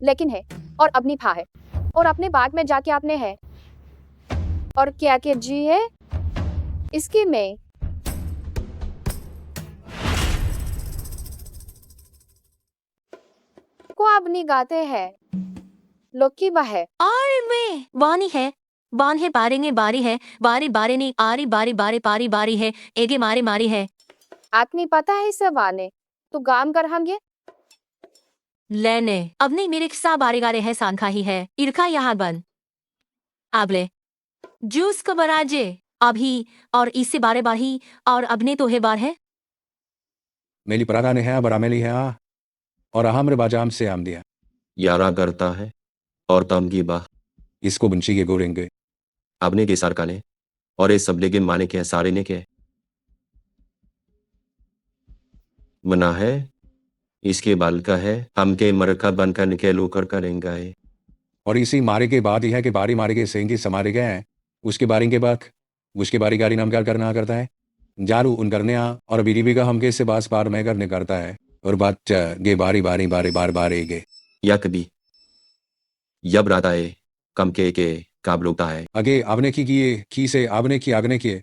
लेकिन है और अपनी फा है और अपने बाग में जाके आपने है और क्या के जी है इसके में को अपनी गाते हैं लोग की बा है और में वानी है बान है बारेंगे बारी है बारी बारे नहीं आरी बारी बारे पारी बारी है एगे मारे मारी है आदमी पता है सब आने तो गाम कर हम ये लेने अब नहीं मेरे सा बारे गारे है सांखा ही है इरका यहाँ बन आबले जूस का बराजे अभी और इससे बारे बाही और अबने तो है बार है मेली परादा ने है बरामेली है और हमरे बाजाम से आम दिया यारा करता है और तम की बाह इसको बंशी के गोरेंगे आपने के सार काले और ये सब लेके माने के सारे ने के मना है इसके बाल का है हमके मरखा बनकर निकल होकर करेंगे और इसी मारे के बाद ही है कि बारी मारे के सेंगी समारे गए हैं उसके बारी के बाद उसके बारी गारी नाम क्या करना करता है जारू उन करने और बीरीबी का हमके से बास बार मैं करने करता है और बात गे बारी बारी बारी बार बार गे या कभी यब राता है कम के काबलोता है आगे आपने की से आपने की आगने किए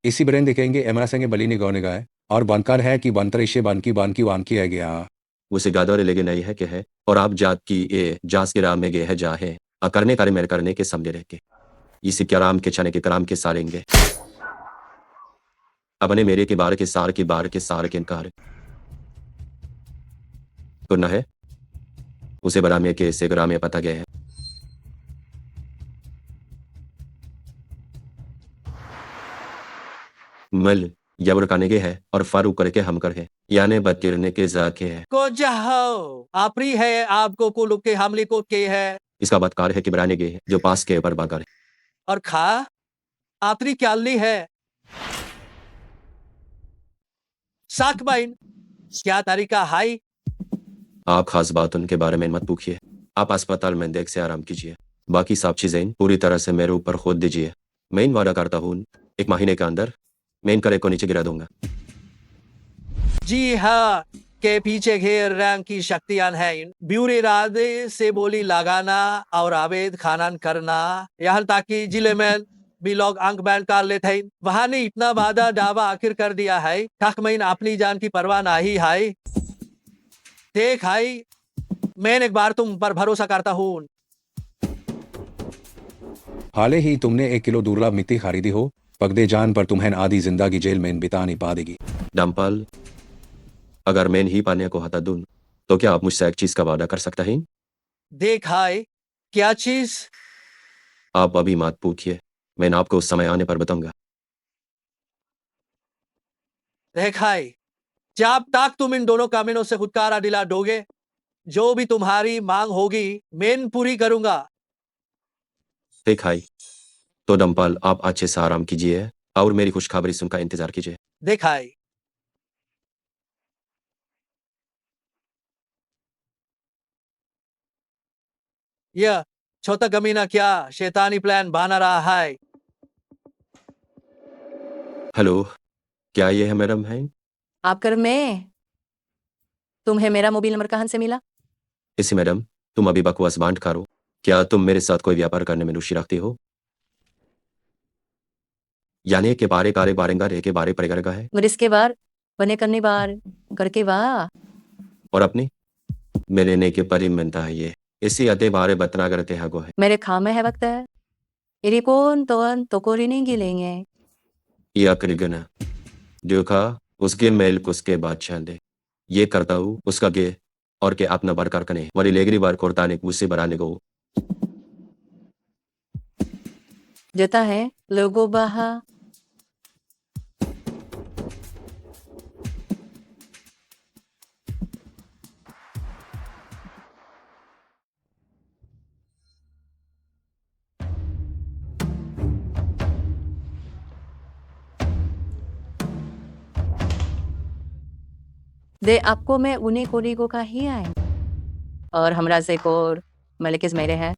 इसी बरें देखेंगे एमरा संगे बली ने गौने का है और बनकर है कि बनतर इसे बन की वानकी है गया उसे गादौरे लेगे नहीं है कि है और आप जात की ये जास के राम में गे है जा है करने कार्य मेरे करने के समझे रह के इसी क्या राम के छने के कराम के सारेंगे अपने मेरे के बार के सार के इनकार तो न है उसे बड़ा में के से ग्राम में पता गया है मल यबर काने के है और फारूक करके हम कर है यानी बतिरने के जाके है को जाओ आपरी है आपको को लुक के हमले को के है इसका बतकार है कि बराने के है जो पास के पर बागर है और खा आपरी क्याली है साक बाइन क्या तरीका हाई आप खास बात उनके बारे में मत पूछिए आप अस्पताल में देख से आराम कीजिए बाकी सब चीजें पूरी तरह से मेरे ऊपर खोद दीजिए मैं इन वादा करता हूँ 1 महीने के अंदर मैं इन करे को नीचे गिरा दूंगा जी हाँ के पीछे घेर रंग की शक्तियां हैं ब्यूरे इरादे से बोली लगाना और आवेद खानन करना यहाँ ताकि जिले में भी लोग अंक बैंड कर लेते हैं वहां ने इतना वादा दावा आखिर कर दिया है ठक महीन अपनी जान की परवाह नहीं है देख हाई मैं एक बार तुम पर भरोसा करता हूँ हाले ही तुमने 1 किलो दुर्लभ मिट्टी खरीदी हो पगदे जान पर तुम्हें आधी जिंदगी जेल में बिता नहीं पा देगी डम्पल अगर मैं नहीं पाने को हता दूं तो क्या आप मुझसे एक चीज का वादा कर सकते हैं देख हाय क्या चीज आप अभी मत पूछिए मैं आपको उस समय आने पर बताऊंगा देख हाय जब तक तुम इन दोनों कामिनों से छुटकारा दिला दोगे जो भी तुम्हारी मांग होगी मैं पूरी करूंगा ठीक है तो डम्पल आप अच्छे से आराम कीजिए और मेरी खुशखबरी सुनकर इंतजार कीजिए देख हाय यह छोटा कमीना क्या शैतानी प्लान बना रहा है? हेलो, क्या ये है मैडम है? आप कर में तुम्हें मेरा मोबाइल नंबर कहाँ से मिला? इसी मैडम, तुम अभी बकवास बांट करो। क्या तुम मेरे साथ कोई व्यापार करने में रुचि रखती हो? यानी के बारे कारे बारेंगा रे के बारे परेगा है और इसके बार बने करने बार करके वाह और अपनी मेरे ने के परी मनता है ये इसी अते बारे बतना करते हैं गो है मेरे खामे है वक्त है इरी कौन तो कोरी नहीं गिलेंगे या करिगना देखा उसके मेल उसके बादशाह दे ये करता हूँ उसका गे और के अपना बार कर कने वरी लेगरी बार कोरता ने उससे बराने को जता है लोगों बाहा दे आपको मैं उन्हें कोरी को का ही आए और हमरा से कोर मलिकिस मेरे है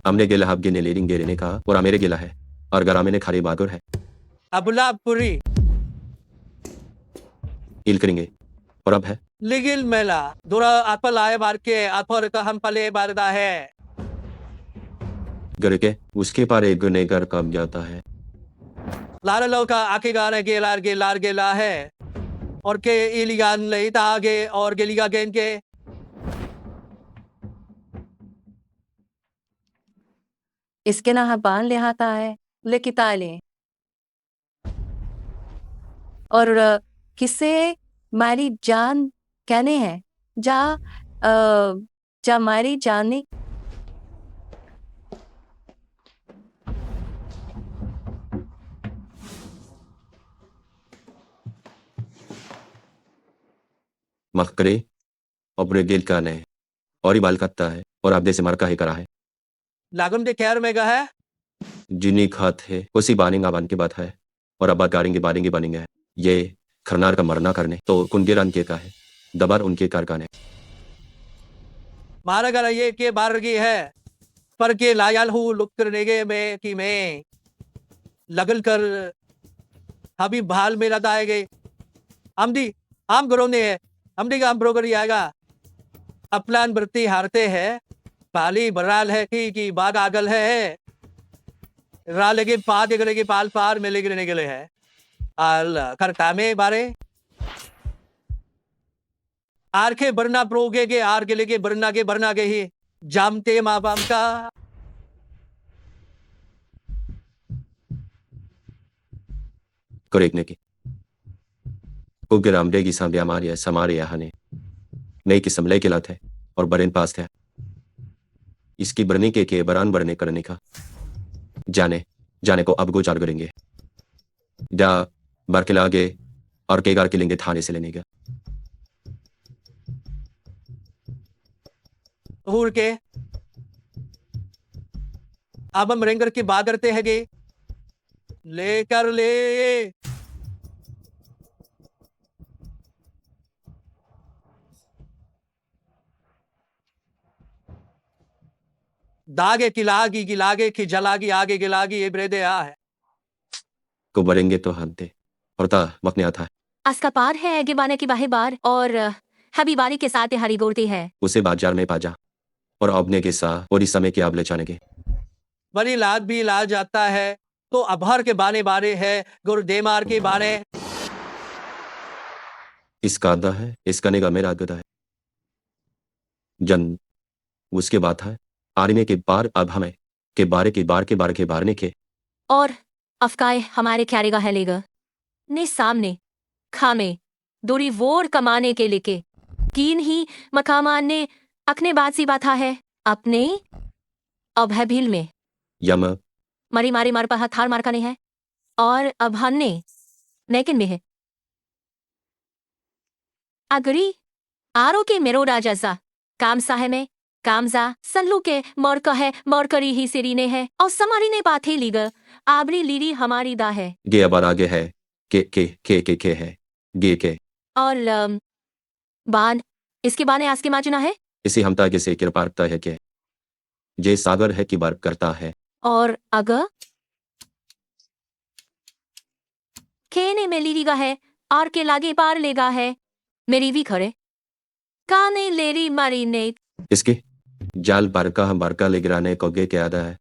हमने गेला हब गे लीडिंग गेरे ने कहा और मेरे गेला है और गरामे ने खाली बागुर है अबुलापुरी इल करेंगे और अब है लिगिल मेला दूरा आत्पल आए बार के आत्पर का हम पले बारदा है गर के उसके पार एक गुनेगार कब जाता है लारे लो का आके गाने लार गेला है और के इलिगान लेता आगे और गेलिगा गेन के इसके ना बान ले हाथा है लेके ताले और किससे मारी जान कहने हैं जा मारी जान ने मखकरे और गेल का ने और ही बाल कत्ता है और आप से मर का ही करा है लागम दे खैर में है जिन्नी खात है उसी बानिंगा बन के बात है और अब बात बारेंगे बनेंगे ये खरनार का मरना करने तो कुनगे रन के का है दबार उनके कारखाने मारा गरा ये के बारगी है पर के लायाल हूँ लुक करने के में कि मैं लगल कर अभी भाल मेरा दाए गए आमदी आम गरो ने है आमदी का आम ब्रोकर आएगा अपलान बरती हारते हैं पाली बराल है कि बाग आगल है रा लगे पा दे के पाल पार में लेके के लिए है आल कर कामे बारे आर के बरना प्रोगे के आर के लेके बरना के ही जामते माँ बाप का करेक्ने की कुगे रामडे की सांब्या मारिया समारिया हने नई किस्म ले के लात है और बरेन पास है इसकी बरने के बरान बरने करने का जाने को अब गोचार करेंगे जा बरकिला आगे और केगार के लेंगे थाने से लेने का हूर के अब हम रेंगर की बात करते हैं गे लेकर ले दागे गिलागे की जलागी आगे गिलागी ये ब्रेदे आ है को बरेंगे तो हंते और ता वक्त आता है आस्का पार है आगे बाने की बाहे बार और हबीबारी के साथ हरी गोरती है उसे बाजार में पाजा और अपने के साथ और इस समय के आप ले जाने के बड़ी लाद भी ला जाता है तो अभर के बारे है गुरुदेमार के बारे इसका आधा है इसका निगाह मेरा आगदा है जन उसके बात है आरिने के बार अब हमें के बारे के बारने के और अफकाए हमारे क्यारेगा है लेगा ने सामने खामे दूरी वोर कमाने के लेके कीन ही मकामान ने अखने बात सी बात है अपने अब है भील में यम मरी मारी मार पर थार मार का नहीं है और अब हमने नेकिन में है अगरी आरो के मेरो राजा सा काम सा है में कामजा सल्लू के मौर है मौर करी ही सिरी ने है और समारी ने बात ही लीग आबरी लीरी हमारी दा है गे अब आगे है के है गे के और बान इसके बाने आज के माचना है इसी हमता के से कृपार्ता है के जे सागर है कि बर्फ करता है और अगर खेने में लीरीगा है और के लागे पार लेगा है मेरी भी खरे काने लेरी मारी ने इसके जाल बरका ले गिराने को गे के आदा है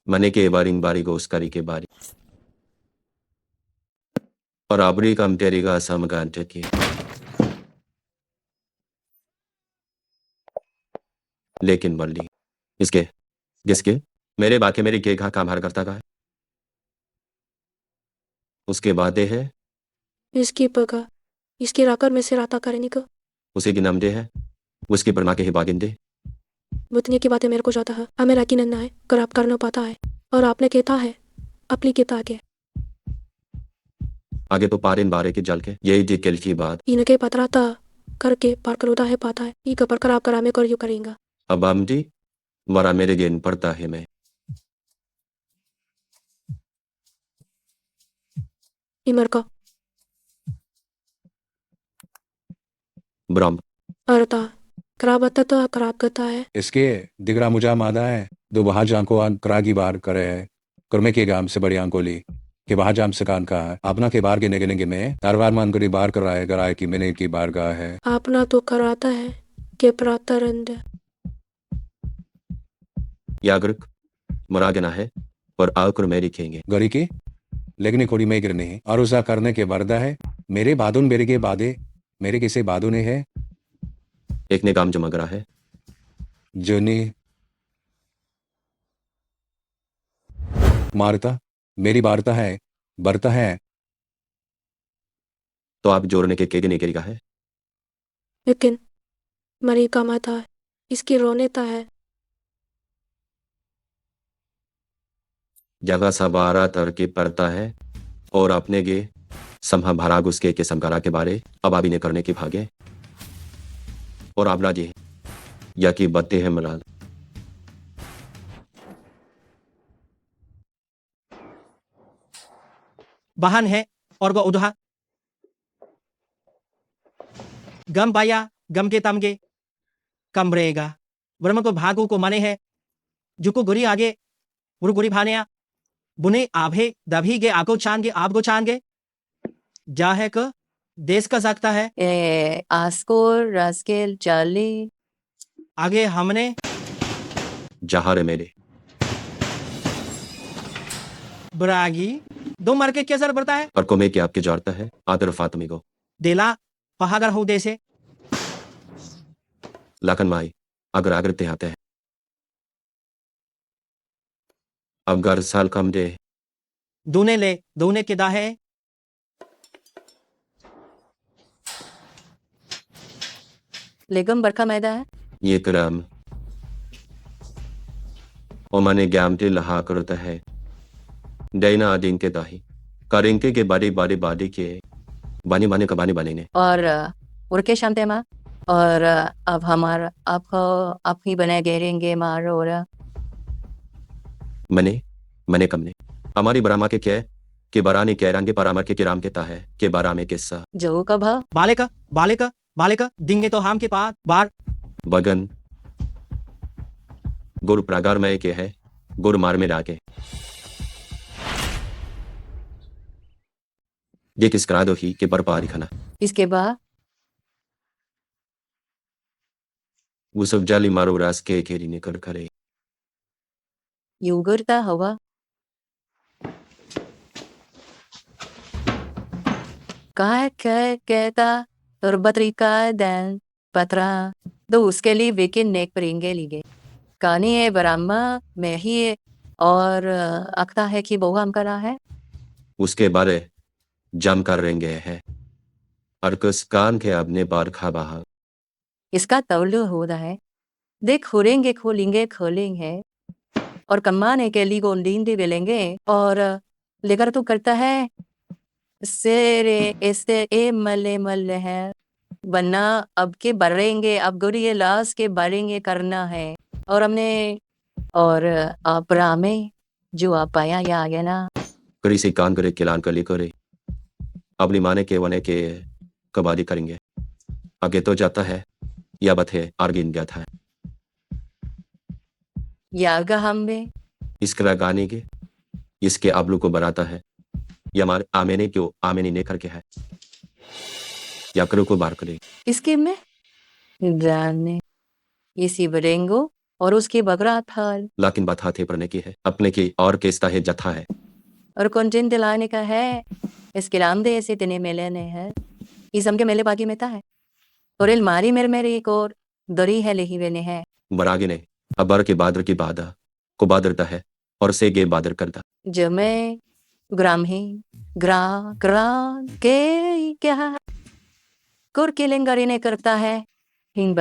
मने के बारिंग बारी को उसकारी के बारी और आबरी कम तेरीगा समगान की लेकिन बल्ली इसके जिसके मेरे बाकी मेरी के घा काम हर करता का है उसके बाद है इसकी पगा इसकी राकर में से राता करने को उसी की नाम दे है उसकी परमा के ही बागिंदे बुतने की बातें मेरे को जाता है हमें राकी नन्ना है कर आप करना पाता है और आपने कहता है अपनी कहता के आगे तो पारिन बारे के जल के यही थी कल की बात इनके पतराता करके पार करोदा है पाता है ई कपर कर आप करा में कर यू करेंगा अब आमदी मरा मेरे गेन पड़ता है मैं इमर का ब्रह्म अरता खराब आता तो खराब करता है इसके दिगरा मुजा मादा है दो बहा जाम को आन करा की बार करे है कर्मे के गाम से बड़ी आंकोली के बहा जाम से कान का है अपना के बार के नेगे में तारवार मान करी बार कर रहा है कराए की मैंने की बार का है आपना तो कराता है के प्राता रंद याग्रक मुरागना है और आकर में लिखेंगे गरी की लेकिन खोड़ी में गिरने है और उसा करने के बरदा है मेरे बादुन मेरे के बादे मेरे किसे बादू ने है एक ने काम जमा करा है जोनी मारता मेरी वार्ता है बरता है तो आप जोड़ने के केगे नहीं करेगा है लेकिन मरी का माता है इसकी रोनेता है जगह सवारा तरकीब पड़ता है और अपने गे समहा भराग उसके के समकारा के बारे अब आबी ने करने की भागे और आबला जी या की बत्ते हैं मलाल बहन है और वो उधा गम पाया गम के तमगे कम रहेगा वर्म को भागो को माने है जुको गुरी आगे गुरु गुरी भाने बुने आभे दभी गे आगो चान गे आप गो चान गे जा है क देश का सकता है आस्को रास्केल चाली आगे हमने जहां रे मेरे बरागी दो मर के क्या सर बढ़ता है और को में कि आपके जोड़ता है आदर फातमी को देला पहागर हो देसे लाखन माई अगर आगरते आते हैं अब घर साल कम दे दोने के दा है लेगम बरखा मैदा है ये क्रम ओमाने ग्यामते लहा करता है डैना आदिन के दाही करेंके के बारी बारी बारी के बानी बाने कबानी बने ने और उड़के शांते माँ और अब हमारा आपको आप ही बने गेरेंगे मारो और मने कमने हमारी बरामा के क्या के बराने कह रंगे परामर के किराम के ता है के बारा में किस्सा जो कब हा बालेका दिंगे तो हम के पास बार बगन गुरु प्रागार में के है गुरु मार में डाके ये किस करा दो ही के पर पारी खाना इसके बाद वो सब जाली मारो रास के खेरी निकल करे युगरता हवा काय कहता और बत्रिका दैन पत्रा तो उसके लिए वेकिन नेक परेंगे लीगे कानी है बरामा में ही और अक्ता है कि बहु हम करा है उसके बारे जम कर रेंगे है और कुछ कान के अपने बार खा बहा इसका तवल्लु हो रहा है देख खोलेंगे खोलेंगे खोलेंगे और कमाने के लिए गोल्डीन दे बेलेंगे और लेकर तो करता है सेरे ऐसे ए मल्ले मल्ले है वरना अब के बढ़ेंगे अब गुरी ये लाश के बढ़ेंगे करना है और हमने और आप में जो आप आया या आ गया ना करी से कान करे किलान कली करे अपनी माने के वने के कबादी करेंगे आगे तो जाता है या बथे आर्गिन गया था यागा हम में इसका गाने के इसके आबलू को बनाता है या हमारे आमेने क्यों आमेनी ने करके है या करो को बार करे इसके में जाने इसी बरेंगो और उसके बगरा थाल लेकिन बात हाथे पड़ने की है अपने की और केसता है जथा है और कौन दिलाने का है इसके नाम दे ऐसे तेने मेले ने है इस हमके मेले बाकी में था है और अलमारी मेरे एक और दरी है लेही वेने है बरागे ने अबर के बादर की बादा को बादरता है और से गे बादर करता जमे ग्राम ही ग्रा ग्रा के क्या कुर के लेंगारी ने करता है हिंब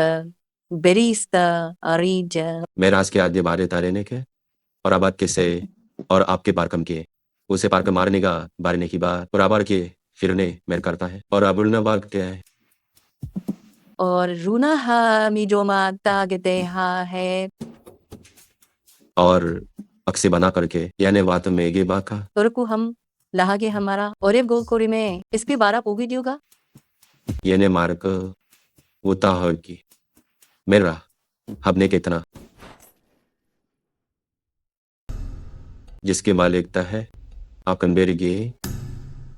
बेरिस्ता अरीजा मैं राज के आद्य बारे तारेने के और आबाद के से और आपके पार कम किए उसे पार का मारने का बारने की बात और आबार के फिरने मेर करता है और अबुलना बाग है और रूना हा मी जो मागता गते हा है और अक्से बना करके यानी बात में गे बाका और को हम लहा के हमारा और एक गोलकोरी में इसके 12 पोगी दियोगा यानी मार्क उता हो की मेरा हमने कितना जिसके मालिकता है आपकन बेरगे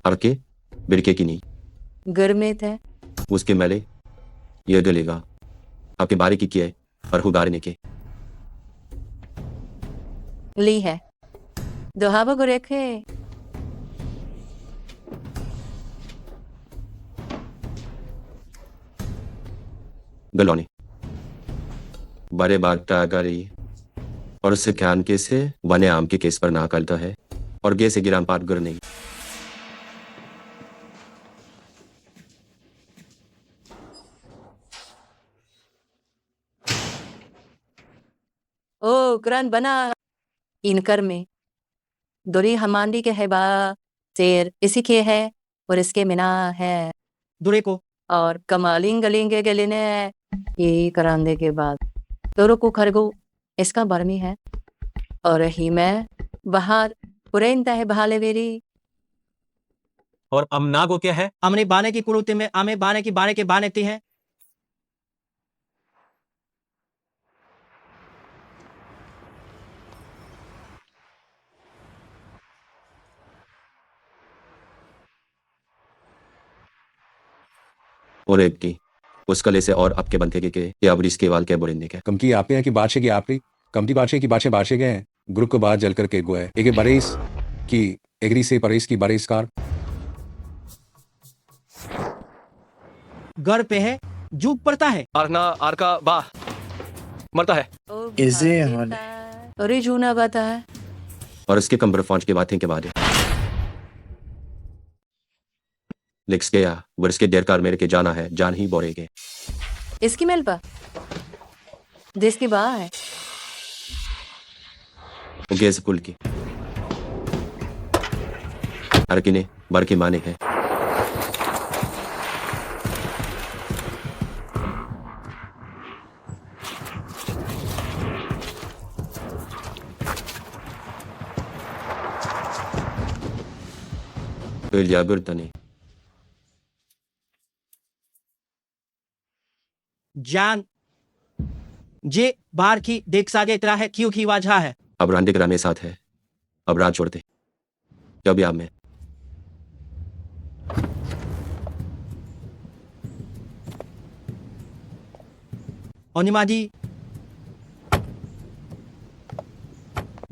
अरके बिरके की नहीं घर में थे उसके मेले ये डलेगा आपके बारे की किए और हुगारने के ली है दोहाबो को रखे गलौनी बड़े बागटा गारी और उससे ख्यान के से वने आम के केस पर ना करता है और गे से गिराम पाट गर नहीं ओ कुरान बना इनकर में दोरी हमांडी के है बा शेर इसी के है और इसके मिना है दुरे को और कमालिंग गलिंगे गले ने ये करांदे के बाद तोरो को खरगो इसका बर्मी है और ही मैं बाहर पुरेनता है बहाले वेरी और अमना को क्या है हमने बाने की कुड़ुते में आमे बाने की बाने के बाने ती है और एक की उस कले से और आपके बनते के या अब इसके वाल के बोलेंगे के कम की आपके यहाँ की बादशाह की आपकी कमती बादशाह की बादशाह बादशाह गए हैं ग्रुप को बाद जल करके गो है एक बरेस की एग्री से परेस की बरेस कार घर पे है जूक पड़ता है आरना आरका बा मरता है इसे होने अरे जूना बता है और इसके कमर फौज के बातें के बाद लिक्स गया वर्ष के देर कार मेरे के जाना है जान ही बोरेगे इसकी मेल पा देश की बा है उगे स्कूल की हर किने बर के माने है फिर जागर तने जान जे बाहर की देख सागे इतना है क्यों की वाजह है अब रांडे ग्राम में साथ है अब रात छोड़ते जब आप में अनिमा जी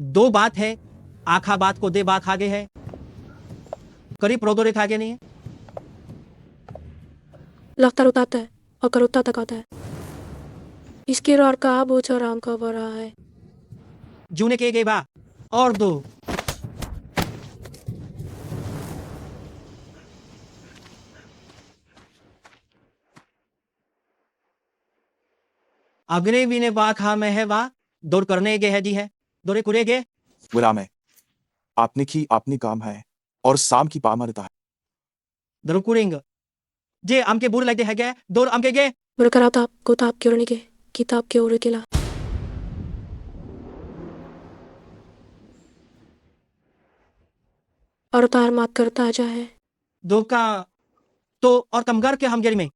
दो बात है आखा बात को दे बात आगे है करीब रोदोरे खागे नहीं है लगता रुताता है और करुता तक आता है इसके और का बोझ आराम का बड़ा है जूने के गए बा और दो अगरे भी ने बा खा में है बा दौड़ करने गे है दी है दौड़े कुरे गे गुलाम है आपने की आपने काम है और शाम की पामरता है दौड़ कुरेंगे जे आमके बुरे लगते है गे दौड़ आमके गे बरकरार ताप को ताप क्यों नहीं के किताब के ओर किला और तार मात करता जा है दो का तो और कमगार के हम जरी में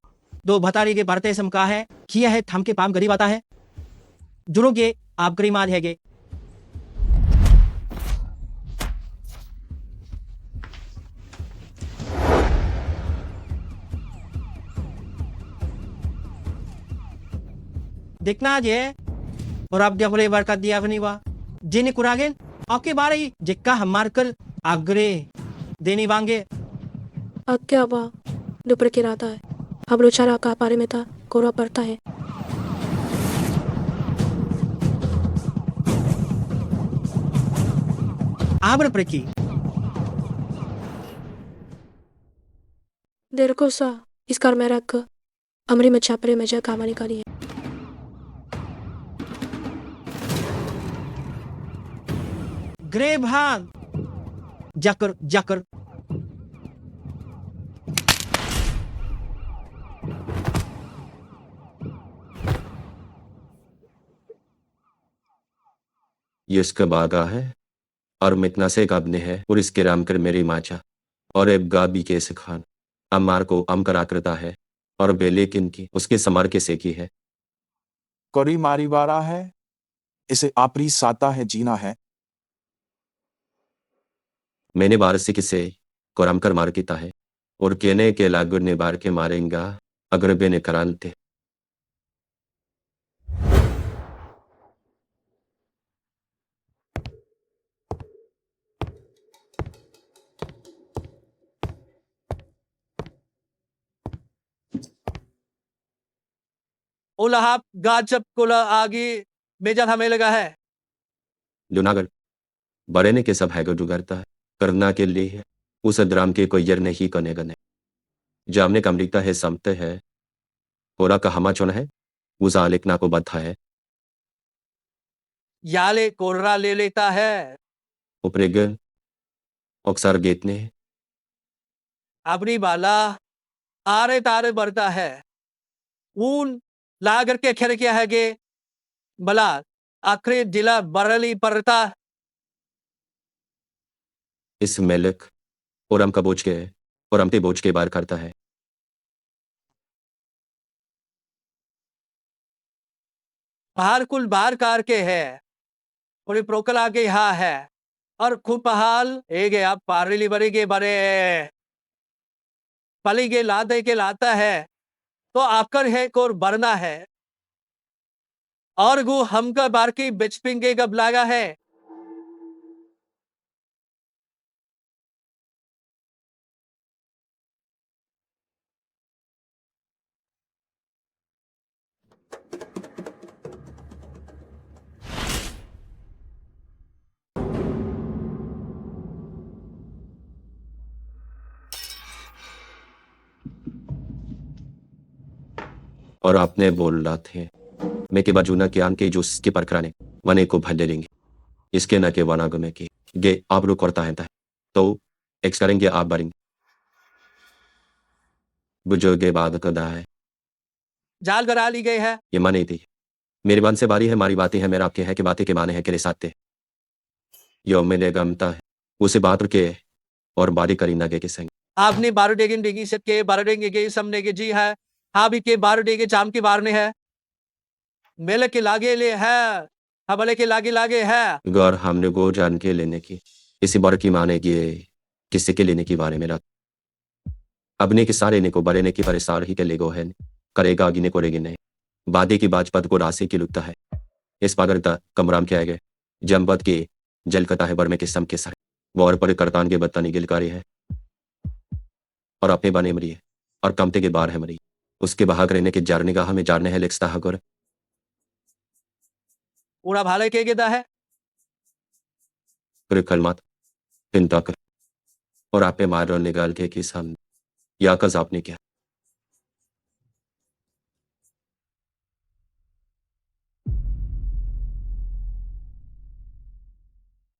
दो भतारी के बढ़ते समका है किया है थम के पाम गरीब आता है जुड़ोगे आप गरीब आज है गे देखना जे और आप डबले बरकत दिया अपनी बा जिन्हें कुरागेन आपके बारे ही जिक्का हमार कल आगरे देनी वांगे क्या बा दोपहर की रात है हम लोग चारा का पारे में था कोरा पड़ता है आबर प्रकी देर को सा इस कार में रख अमरी में छापरे में जा कामा निकाली है ग्रे भाग जाकर जाकर ये इसका बागा है और मितना से काबने है और इसके राम कर मेरी माचा और अब गाबी के सिखान अम्मार को अम करा करता है और बेलेकिन की उसके समार के सेकी है करी मारी वारा है इसे आपरी साता है जीना है मैंने बार से किसे कोरम कर मार किता है और केने के लागुर ने बार के मारेंगा अगर बेने करानते उलहाब गाजब कुला आगे मेजर हमें लगा है जूनागढ़ बड़े ने के सब है जुगारता है करना के लिए है उस द्राम के कोई यर नहीं कने गने जामने कमरीता है समते है होरा का हमा चुन है उसा लिखना को बद्धा है याले कोर्रा ले लेता है उपरेगन अक्सर गेतने अपनी बाला आरे तारे बढ़ता है ऊन लागर के खेर किया है गे बला आखिरी जिला बरली पड़ता इस मेलक और का बोझ के और अमते बोझ के बार करता है बाहर कुल बाहर कार के है पूरी प्रोकल आगे यहाँ है और खूब पहाल एगे आप पारली बरी के बरे पली के लाते के लाता है तो आकर है कोर बरना है और गु हमका बार की बिचपिंगे कब लागा है और आपने बोल रहा थे मैं के बाजू न के आन के जो इसके पर कराने वने को भले लेंगे इसके न के वाना गमे के गे आप रो करता है तो एक्स करेंगे आप बरेंगे बुजुर्गे बाद कदा है जाल करा ली गई है ये माने थी मेरी बान से बारी है मारी बातें हैं मेरा आपके है कि बातें के माने हैं के साथे यो मिले गमता है उसे बात के और बारी करी नगे के संग आपने 12 डेगिन डेगी से के 12 डेगे के समने के जी है हाँ भी के 12 डेगे जाम की बार ने है मेले के लागे ले है हबले के लागे लागे है गौर हमने गो जान के लेने की इसी बार की माने की किसी के लेने की बारे में रात अपने के सारे ने को बड़े ने की परेशान ही के ले गो है करेगा आगे ने कोरेगी नहीं बादे की बाजपत को रासे की लुकता है इस पागरता कमराम के आगे जमपत के जलकता है बर्मे के सम के सर वॉर पर करतान के बत्तानी गिलकारी है और अपने बने मरी है और कमते के बार है मरी उसके बहाग रहने के जारने का हमें जारने है लिखता है गोर पूरा भाले के गेदा है कलमात चिंता कर और आपे मारो निकाल के कि हम या कज आपने किया